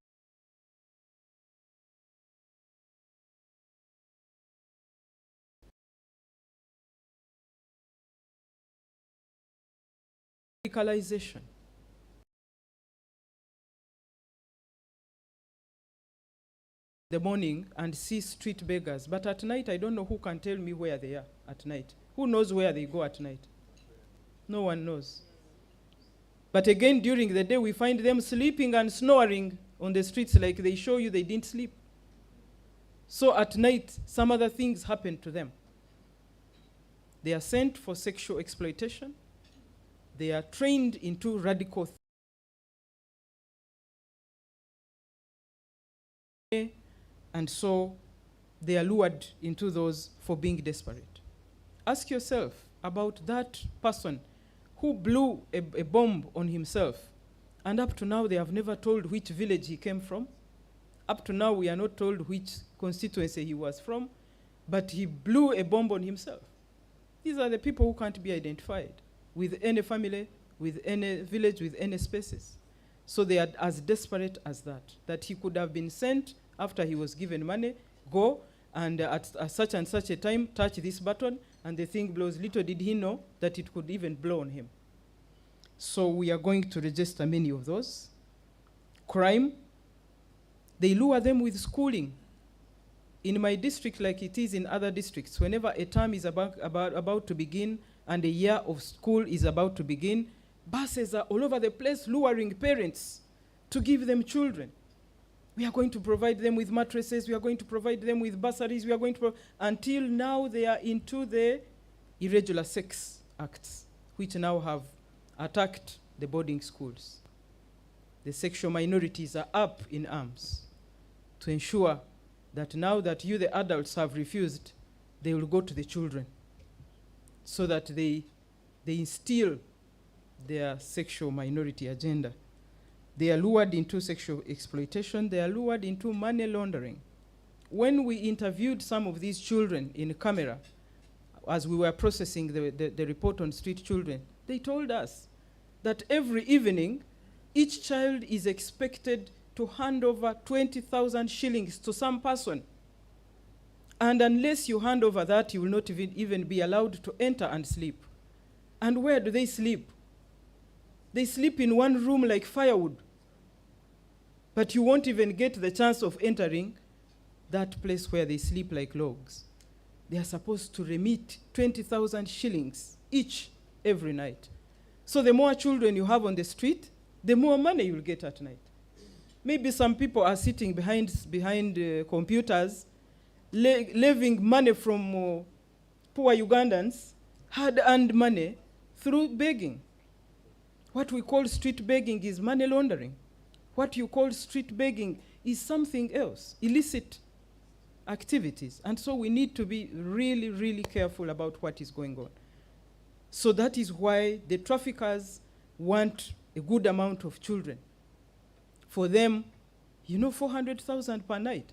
radicalization. The morning and see street beggars, but at night I don't know who can tell me where they are at night. Who knows where they go at night? No one knows. But again, during the day we find them sleeping and snoring on the streets like they show you they didn't sleep. So at night, some other things happen to them. They are sent for sexual exploitation. They are trained into radical and so they are lured into those for being desperate. Ask yourself about that person who blew a bomb on himself, and up to now they have never told which village he came from. Up to now we are not told which constituency he was from, but he blew a bomb on himself. These are the people who can't be identified with any family, with any village, with any spaces. So they are as desperate as that he could have been sent after he was given money, go and at such and such a time, touch this button, and the thing blows. Little did he know that it could even blow on him. So we are going to register many of those. Crime, they lure them with schooling. In my district, like it is in other districts, whenever a term is about to begin and a year of school is about to begin, buses are all over the place luring parents to give them children. We are going to provide them with mattresses, we are going to provide them with bursaries, we are going to, until now they are into the irregular sex acts, which now have attacked the boarding schools. The sexual minorities are up in arms to ensure that now that you, the adults, have refused, they will go to the children so that they instill their sexual minority agenda. They are lured into sexual exploitation. They are lured into money laundering. When we interviewed some of these children in camera, as we were processing the report on street children, they told us that every evening, each child is expected to hand over 20,000 shillings to some person. And unless you hand over that, you will not even be allowed to enter and sleep. And where do they sleep? They sleep in one room like firewood. But you won't even get the chance of entering that place where they sleep like logs. They are supposed to remit 20,000 shillings each every night. So the more children you have on the street, the more money you'll get at night. Maybe some people are sitting behind computers, leaving money from poor Ugandans, hard-earned money, through begging. What we call street begging is money laundering. What you call street begging is something else, illicit activities. And so we need to be really, really careful about what is going on. So that is why the traffickers want a good amount of children. For them, 400,000 per night.